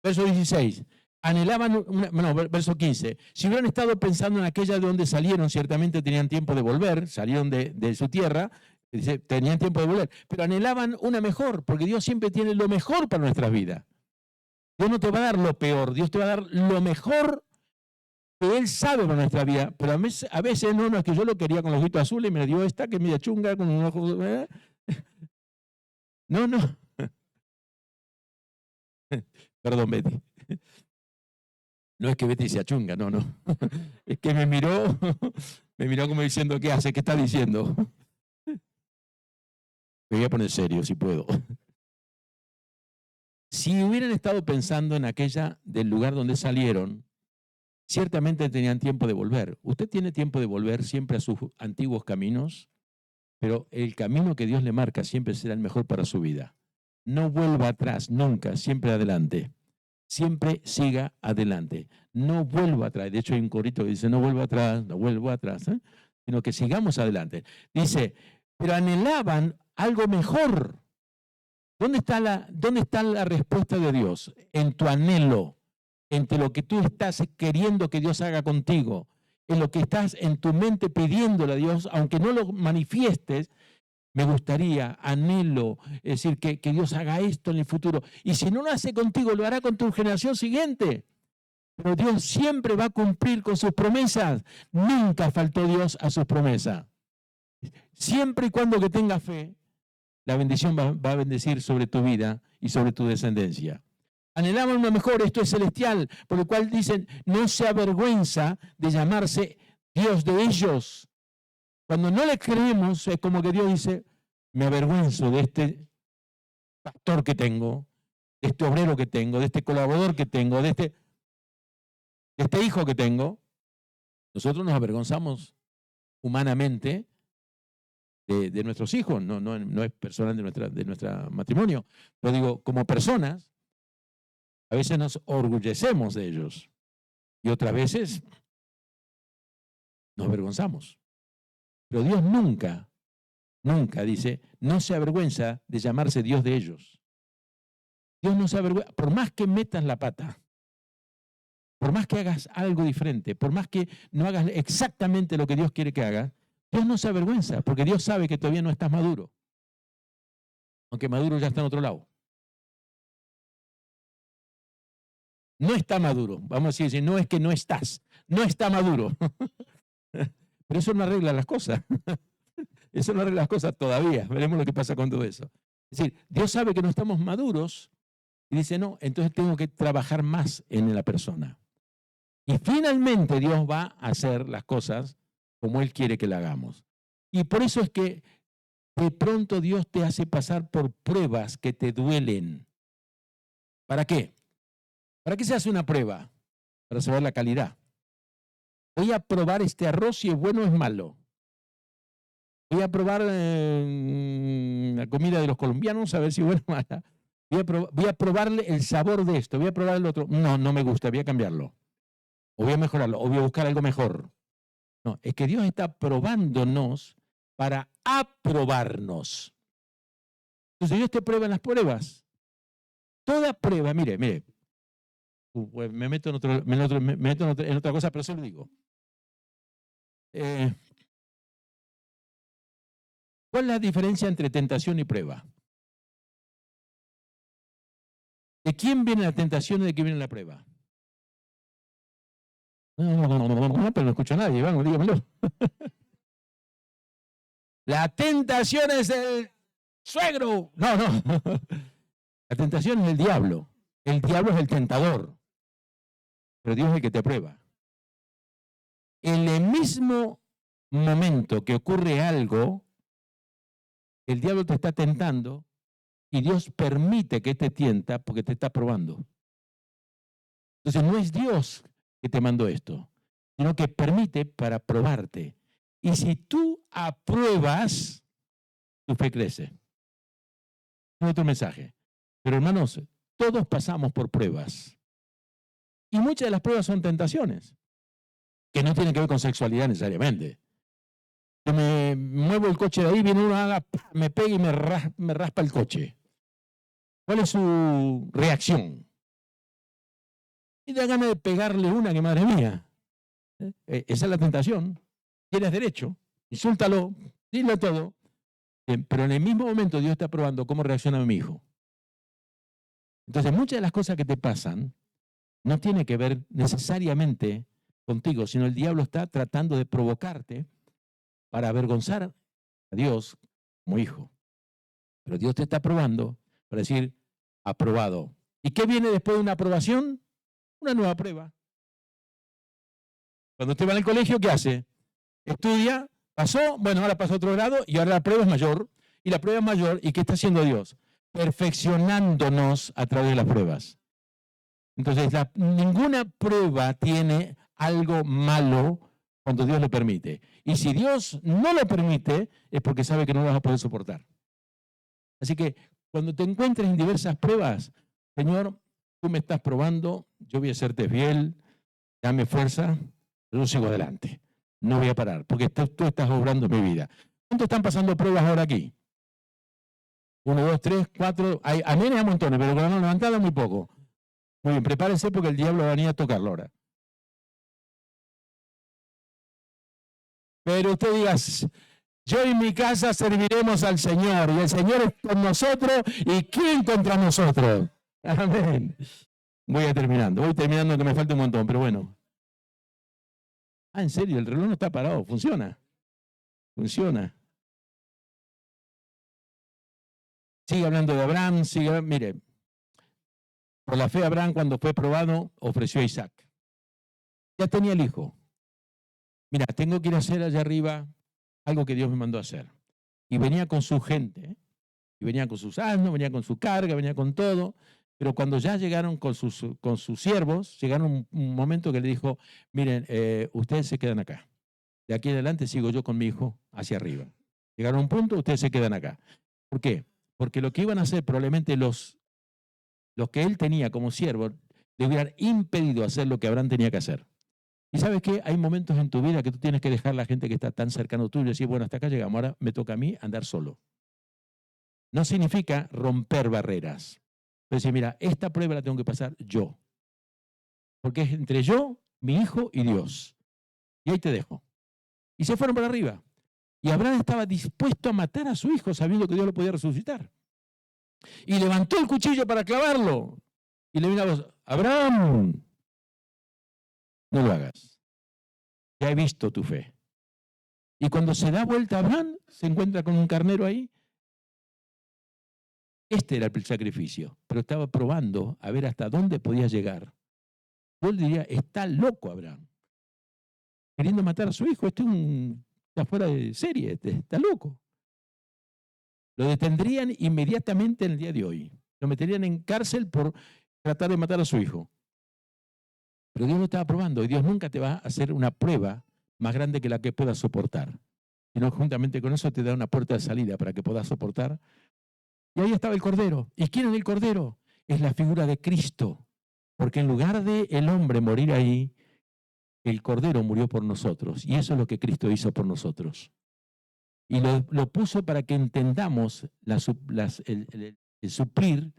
Verso 16. Anhelaban, verso 15. Si hubieran estado pensando en aquella de donde salieron, ciertamente tenían tiempo de volver, salieron de su tierra, tenían tiempo de volver, pero anhelaban una mejor, porque Dios siempre tiene lo mejor para nuestras vidas. Dios no te va a dar lo peor, Dios te va a dar lo mejor que Él sabe para nuestra vida, pero a veces no es que yo lo quería con los ojitos azules y me dio esta que es media chunga con un ojo. No. Perdón, Betty. No es que Betty sea chunga, no. Es que me miró como diciendo, ¿qué hace? ¿Qué está diciendo? Me voy a poner serio, si puedo. Si hubieran estado pensando en aquella del lugar donde salieron, ciertamente tenían tiempo de volver. Usted tiene tiempo de volver siempre a sus antiguos caminos, pero el camino que Dios le marca siempre será el mejor para su vida. No vuelva atrás, nunca, siempre adelante. siempre siga adelante. No vuelva atrás. De hecho, hay un corito que dice, no vuelva atrás, no vuelva atrás, sino que sigamos adelante. Dice, pero anhelaban algo mejor. ¿Dónde está la respuesta de Dios? En tu anhelo, entre lo que tú estás queriendo que Dios haga contigo, en lo que estás en tu mente pidiéndole a Dios, aunque no lo manifiestes. Me gustaría, anhelo, es decir, que Dios haga esto en el futuro. Y si no lo hace contigo, lo hará con tu generación siguiente. Pero Dios siempre va a cumplir con sus promesas. Nunca faltó Dios a sus promesas. Siempre y cuando que tengas fe, la bendición va a bendecir sobre tu vida y sobre tu descendencia. Anhelaban lo mejor, esto es celestial, por lo cual dicen, no se avergüenza de llamarse Dios de ellos. Cuando no le creemos, es como que Dios dice, me avergüenzo de este pastor que tengo, de este obrero que tengo, de este colaborador que tengo, de este hijo que tengo. Nosotros nos avergonzamos humanamente de nuestros hijos, no es personal de nuestro matrimonio, pero digo, como personas, a veces nos orgullecemos de ellos y otras veces nos avergonzamos. Pero Dios nunca dice, no se avergüenza de llamarse Dios de ellos. Dios no se avergüenza, por más que metas la pata, por más que hagas algo diferente, por más que no hagas exactamente lo que Dios quiere que hagas, Dios no se avergüenza, porque Dios sabe que todavía no estás maduro. Aunque maduro ya está en otro lado. No está maduro, vamos a decir, no es que no estás, no está maduro. Pero eso no arregla las cosas. Eso no arregla las cosas todavía. Veremos lo que pasa con todo eso. Es decir, Dios sabe que no estamos maduros y dice, no, entonces tengo que trabajar más en la persona. Y finalmente Dios va a hacer las cosas como Él quiere que la hagamos. Y por eso es que de pronto Dios te hace pasar por pruebas que te duelen. ¿Para qué? ¿Para qué se hace una prueba? Para saber la calidad. Voy a probar este arroz si es bueno o es malo. Voy a probar la comida de los colombianos a ver si es buena o mala. Voy a probarle el sabor de esto, voy a probar el otro. No me gusta, voy a cambiarlo. O voy a mejorarlo, o voy a buscar algo mejor. No, es que Dios está probándonos para aprobarnos. Entonces Dios te prueba en las pruebas. Toda prueba, mire, pues me meto en otra cosa, pero se lo digo. ¿Cuál es la diferencia entre tentación y prueba? ¿De quién viene la tentación y de quién viene la prueba? No, pero no escucho a nadie, vamos, dígamelo. La tentación es del suegro. No. La tentación es del diablo. El diablo es el tentador. Pero Dios es el que te prueba. En el mismo momento que ocurre algo, el diablo te está tentando y Dios permite que te tienta porque te está probando. Entonces no es Dios que te mandó esto, sino que permite para probarte. Y si tú apruebas, tu fe crece. Es otro mensaje. Pero hermanos, todos pasamos por pruebas. Y muchas de las pruebas son tentaciones, que no tienen que ver con sexualidad necesariamente. Yo me muevo el coche de ahí, viene uno, me pega y me raspa el coche. ¿Cuál es su reacción? Y da ganas de pegarle una que madre mía. Esa es la tentación. Tienes derecho, insúltalo, dile todo. Pero en el mismo momento Dios está probando cómo reacciona mi hijo. Entonces muchas de las cosas que te pasan no tienen que ver necesariamente contigo, sino el diablo está tratando de provocarte para avergonzar a Dios como hijo. Pero Dios te está probando para decir, aprobado. ¿Y qué viene después de una aprobación? Una nueva prueba. Cuando usted va al colegio, ¿qué hace? Estudia, pasó, bueno, ahora pasó a otro grado y ahora la prueba es mayor. Y la prueba es mayor, ¿y qué está haciendo Dios? Perfeccionándonos a través de las pruebas. Entonces, ninguna prueba tiene algo malo cuando Dios lo permite. Y si Dios no lo permite, es porque sabe que no lo vas a poder soportar. Así que cuando te encuentres en diversas pruebas, Señor, tú me estás probando, yo voy a serte fiel, dame fuerza, pero yo sigo adelante. No voy a parar, porque tú estás obrando mi vida. ¿Cuántos están pasando pruebas ahora aquí? 1, 2, 3, 4. Hay amén a montones, pero con la mano levantada muy poco. Muy bien, prepárense porque el diablo va a venir a tocarlo ahora. Pero usted diga, yo y mi casa serviremos al Señor, y el Señor es con nosotros, ¿y quién contra nosotros? Amén. Voy terminando que me falta un montón, pero bueno. En serio, el reloj no está parado, funciona. Funciona. Sigue hablando de Abraham, mire, por la fe Abraham cuando fue probado ofreció a Isaac. Ya tenía el hijo. Mira, tengo que ir a hacer allá arriba algo que Dios me mandó a hacer. Y venía con su gente, y venía con sus asnos, venía con su carga, venía con todo. Pero cuando ya llegaron con sus siervos, llegaron un momento que le dijo, miren, ustedes se quedan acá. De aquí en adelante sigo yo con mi hijo hacia arriba. Llegaron a un punto, ustedes se quedan acá. ¿Por qué? Porque lo que iban a hacer probablemente los que él tenía como siervo, le hubieran impedido hacer lo que Abraham tenía que hacer. Y ¿sabes qué? Hay momentos en tu vida que tú tienes que dejar a la gente que está tan cercano tuyo y decir, bueno, hasta acá llegamos, ahora me toca a mí andar solo. No significa romper barreras. Pero decir, mira, esta prueba la tengo que pasar yo. Porque es entre yo, mi hijo y Dios. Y ahí te dejo. Y se fueron para arriba. Y Abraham estaba dispuesto a matar a su hijo sabiendo que Dios lo podía resucitar. Y levantó el cuchillo para clavarlo. Y le vino a voz, Abraham, no lo hagas. Ya he visto tu fe. Y cuando se da vuelta Abraham, se encuentra con un carnero ahí. Este era el sacrificio, pero estaba probando a ver hasta dónde podía llegar. Yo le diría, está loco Abraham, queriendo matar a su hijo. Está fuera de serie, está loco. Lo detendrían inmediatamente en el día de hoy. Lo meterían en cárcel por tratar de matar a su hijo. Pero Dios lo estaba probando y Dios nunca te va a hacer una prueba más grande que la que puedas soportar. Sino juntamente con eso te da una puerta de salida para que puedas soportar. Y ahí estaba el Cordero. ¿Y quién es el Cordero? Es la figura de Cristo. Porque en lugar de el hombre morir ahí, el Cordero murió por nosotros. Y eso es lo que Cristo hizo por nosotros. Y lo puso para que entendamos el suplir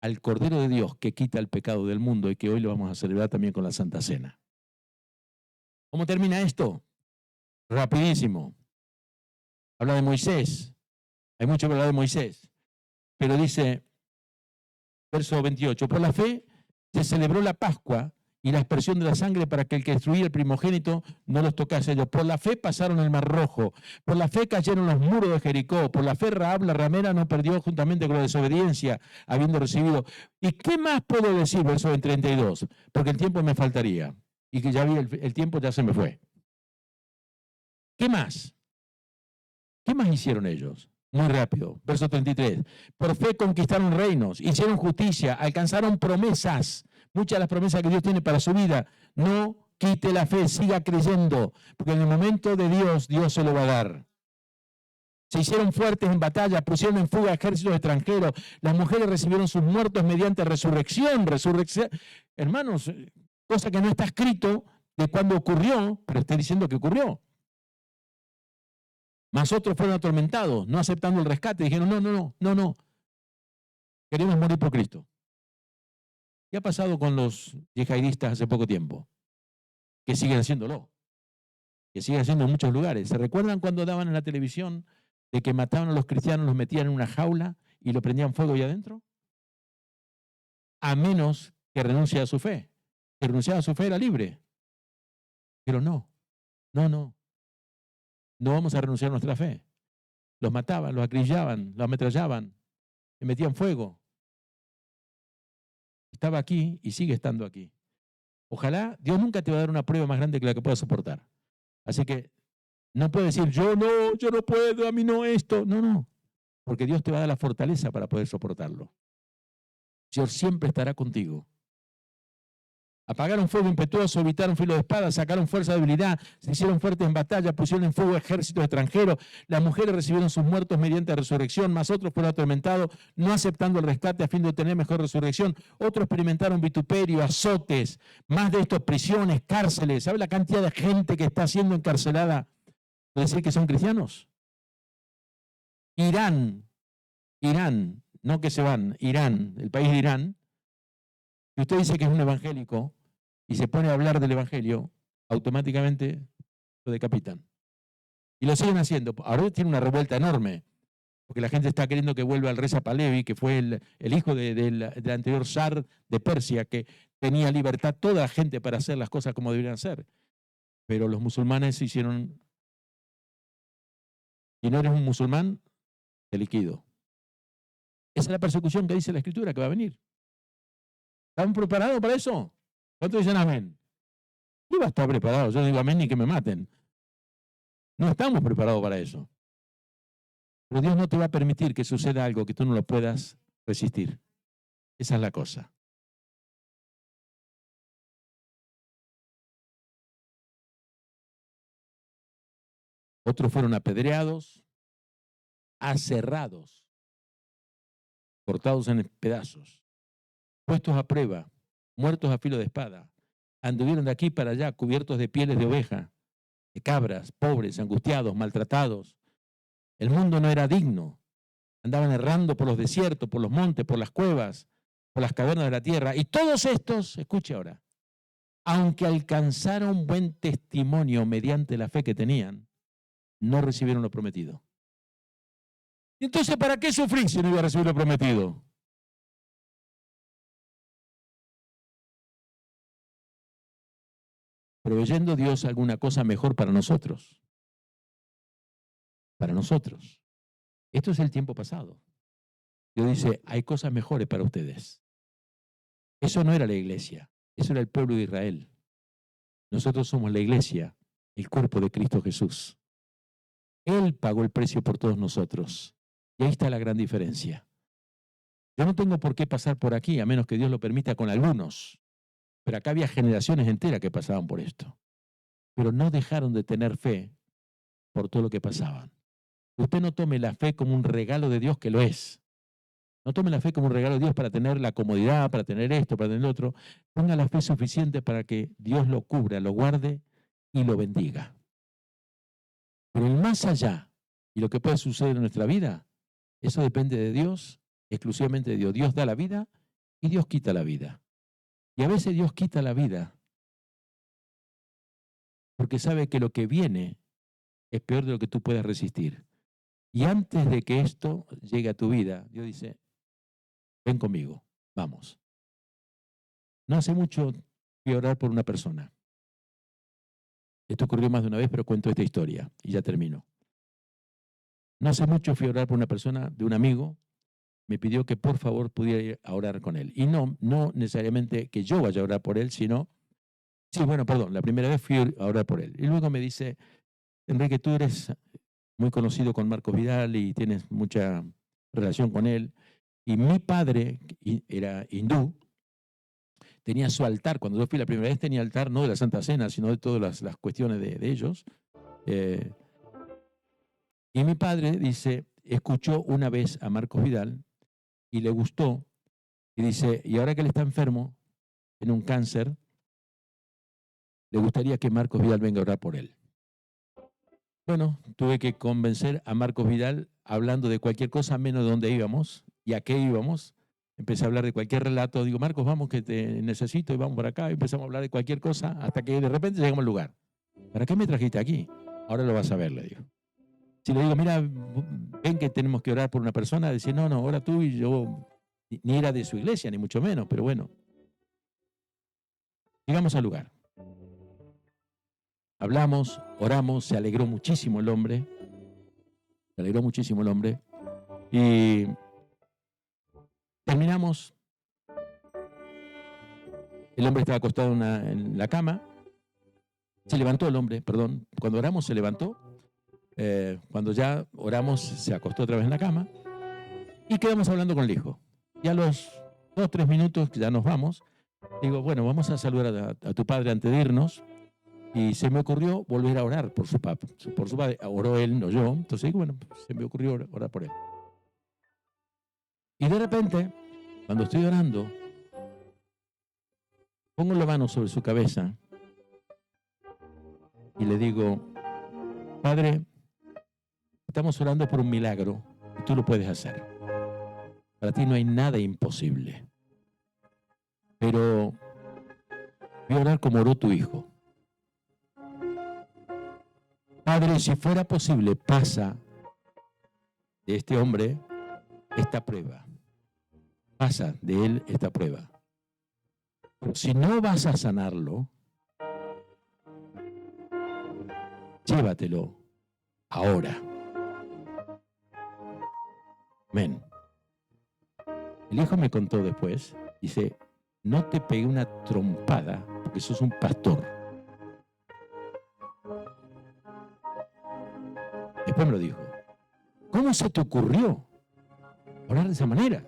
al Cordero de Dios que quita el pecado del mundo y que hoy lo vamos a celebrar también con la Santa Cena. ¿Cómo termina esto? Rapidísimo. Habla de Moisés. Hay mucho que hablar de Moisés. Pero dice, verso 28, por la fe se celebró la Pascua y la aspersión de la sangre para que el que destruía el primogénito no los tocase ellos. Por la fe pasaron el Mar Rojo, por la fe cayeron los muros de Jericó, por la fe Rahab la ramera no perdió juntamente con la desobediencia, habiendo recibido. ¿Y qué más puedo decir, verso 32? Porque el tiempo me faltaría y que ya vi el tiempo ya se me fue. ¿Qué más? ¿Qué más hicieron ellos? Muy rápido, verso 33. Por fe conquistaron reinos, hicieron justicia, alcanzaron promesas. Muchas de las promesas que Dios tiene para su vida. No quite la fe, siga creyendo, porque en el momento de Dios, Dios se lo va a dar. Se hicieron fuertes en batalla, pusieron en fuga ejércitos extranjeros. Las mujeres recibieron sus muertos mediante resurrección. Hermanos, cosa que no está escrito de cuándo ocurrió, pero está diciendo que ocurrió. Más otros fueron atormentados, no aceptando el rescate. Dijeron, no. Queremos morir por Cristo. ¿Qué ha pasado con los yihadistas hace poco tiempo? Que siguen haciéndolo. Que siguen haciendo en muchos lugares. ¿Se recuerdan cuando daban en la televisión de que mataban a los cristianos, los metían en una jaula y lo prendían fuego ahí adentro? A menos que renuncie a su fe. Si renunciaba a su fe era libre. Pero no. No vamos a renunciar a nuestra fe. Los mataban, los acribillaban, los ametrallaban, le metían fuego. Estaba aquí y sigue estando aquí. Ojalá Dios nunca te va a dar una prueba más grande que la que puedas soportar. Así que no puedes decir, yo no puedo, a mí no esto. No. Porque Dios te va a dar la fortaleza para poder soportarlo. Dios siempre estará contigo. Apagaron fuego impetuoso, evitaron filo de espada, sacaron fuerza de habilidad, se hicieron fuertes en batalla, pusieron en fuego ejércitos extranjeros. Las mujeres recibieron sus muertos mediante resurrección, más otros fueron atormentados, no aceptando el rescate a fin de obtener mejor resurrección. Otros experimentaron vituperio, azotes, más de estos prisiones, cárceles. ¿Sabe la cantidad de gente que está siendo encarcelada por decir que son cristianos? Irán, no que se van, Irán, el país de Irán. Si usted dice que es un evangélico y se pone a hablar del evangelio, automáticamente lo decapitan. Y lo siguen haciendo. Ahora tiene una revuelta enorme, porque la gente está queriendo que vuelva al Reza Pahlavi, que fue el hijo del anterior zar de Persia, que tenía libertad toda la gente para hacer las cosas como deberían ser. Pero los musulmanes se hicieron, si no eres un musulmán, te liquido. Esa es la persecución que dice la Escritura que va a venir. ¿Están preparados para eso? ¿Cuántos dicen amén? Yo iba a estar preparado, yo no digo amén ni que me maten. No estamos preparados para eso. Pero Dios no te va a permitir que suceda algo que tú no lo puedas resistir. Esa es la cosa. Otros fueron apedreados, aserrados, cortados en pedazos, puestos a prueba, muertos a filo de espada. Anduvieron de aquí para allá cubiertos de pieles de oveja, de cabras, pobres, angustiados, maltratados. El mundo no era digno. Andaban errando por los desiertos, por los montes, por las cuevas, por las cavernas de la tierra. Y todos estos, escuche ahora, aunque alcanzaron buen testimonio mediante la fe que tenían, no recibieron lo prometido. ¿Y entonces para qué sufrir si no iba a recibir lo prometido? Proveyendo Dios alguna cosa mejor para nosotros. Para nosotros. Esto es el tiempo pasado. Dios dice, hay cosas mejores para ustedes. Eso no era la iglesia, eso era el pueblo de Israel. Nosotros somos la iglesia, el cuerpo de Cristo Jesús. Él pagó el precio por todos nosotros. Y ahí está la gran diferencia. Yo no tengo por qué pasar por aquí, a menos que Dios lo permita con algunos. Pero acá había generaciones enteras que pasaban por esto. Pero no dejaron de tener fe por todo lo que pasaban. Usted no tome la fe como un regalo de Dios, que lo es. No tome la fe como un regalo de Dios para tener la comodidad, para tener esto, para tener lo otro. Ponga la fe suficiente para que Dios lo cubra, lo guarde y lo bendiga. Pero el más allá y lo que puede suceder en nuestra vida, eso depende de Dios, exclusivamente de Dios. Dios da la vida y Dios quita la vida. Y a veces Dios quita la vida porque sabe que lo que viene es peor de lo que tú puedas resistir. Y antes de que esto llegue a tu vida, Dios dice, ven conmigo, vamos. No hace mucho fui a orar por una persona. Esto ocurrió más de una vez, pero cuento esta historia y ya termino. No hace mucho fui a orar por una persona, de un amigo, me pidió que por favor pudiera ir a orar con él. Y no necesariamente que yo vaya a orar por él, sino, la primera vez fui a orar por él. Y luego me dice, Enrique, tú eres muy conocido con Marcos Vidal y tienes mucha relación con él. Y mi padre era hindú, tenía su altar. Cuando yo fui la primera vez tenía altar no de la Santa Cena, sino de todas las cuestiones de ellos. Y mi padre dice, escuchó una vez a Marcos Vidal y le gustó. Y dice, y ahora que él está enfermo, en un cáncer, le gustaría que Marcos Vidal venga a orar por él. Bueno, tuve que convencer a Marcos Vidal hablando de cualquier cosa menos de dónde íbamos y a qué íbamos. Empecé a hablar de cualquier relato. Digo, Marcos, vamos que te necesito y vamos para acá. Y empezamos a hablar de cualquier cosa hasta que de repente llegamos al lugar. ¿Para qué me trajiste aquí? Ahora lo vas a ver, le digo. Si le digo, mira, ven que tenemos que orar por una persona, dice, no, ora tú y yo, ni era de su iglesia, ni mucho menos, pero bueno. Llegamos al lugar. Hablamos, oramos, se alegró muchísimo el hombre. Se alegró muchísimo el hombre. Y terminamos. El hombre estaba acostado en la cama. Se levantó el hombre, perdón. Cuando oramos se levantó. Cuando ya oramos se acostó otra vez en la cama. Y quedamos hablando con el hijo. Y a los 2 o 3 minutos que ya nos vamos, Digo, bueno, vamos a saludar a tu padre antes de irnos. Y se me ocurrió volver a orar por su papá. Por su padre. Oró él, no yo. Entonces, bueno, se me ocurrió orar por él. Y de repente, cuando estoy orando, pongo la mano sobre su cabeza y le digo, Padre, estamos orando por un milagro y tú lo puedes hacer. Para ti no hay nada imposible. Pero voy a orar como oró tu hijo. Padre, si fuera posible, pasa de este hombre esta prueba. Pasa de él esta prueba. Pero si no vas a sanarlo, llévatelo ahora. Amén. El hijo me contó después, dice, no te pegué una trompada porque sos un pastor. Después me lo dijo. ¿Cómo se te ocurrió orar de esa manera?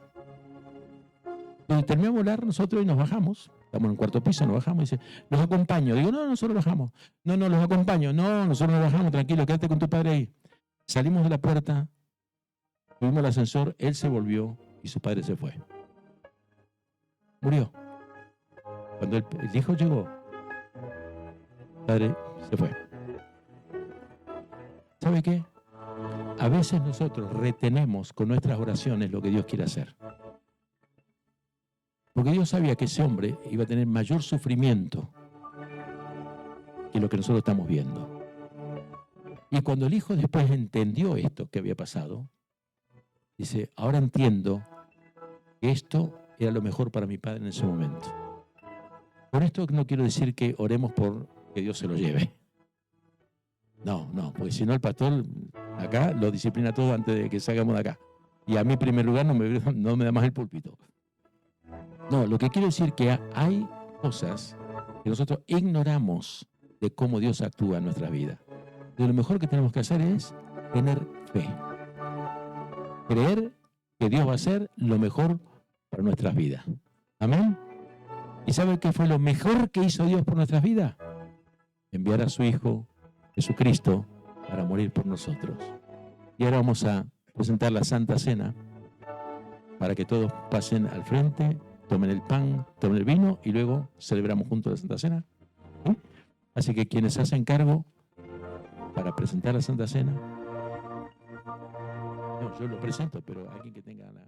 Entonces terminamos de orar nosotros y nos bajamos. Estamos en un cuarto piso, nos bajamos y dice, los acompaño. Digo, no, nosotros bajamos. No, los acompaño. No, nosotros nos bajamos, tranquilo, quédate con tu padre ahí. Salimos de la puerta, subimos al ascensor, él se volvió y su padre se fue. Murió. Cuando el hijo llegó, el padre se fue. ¿Sabe qué? A veces nosotros retenemos con nuestras oraciones lo que Dios quiere hacer. Porque Dios sabía que ese hombre iba a tener mayor sufrimiento que lo que nosotros estamos viendo. Y cuando el hijo después entendió esto que había pasado, dice, ahora entiendo que esto era lo mejor para mi padre en ese momento. Por esto no quiero decir que oremos por que Dios se lo lleve. No, porque si no el pastor acá lo disciplina todo antes de que salgamos de acá. Y a mí en primer lugar no me da más el púlpito. No, lo que quiero decir que hay cosas que nosotros ignoramos de cómo Dios actúa en nuestra vida. Y lo mejor que tenemos que hacer es tener fe. Creer que Dios va a hacer lo mejor para nuestras vidas. Amén. ¿Y sabe qué fue lo mejor que hizo Dios por nuestras vidas? Enviar a su Hijo Jesucristo para morir por nosotros. Y ahora vamos a presentar la Santa Cena para que todos pasen al frente, tomen el pan, tomen el vino y luego celebramos juntos la Santa Cena. ¿Sí? Así que quienes hacen cargo para presentar la Santa Cena, no, yo lo presento, pero alguien que tenga la...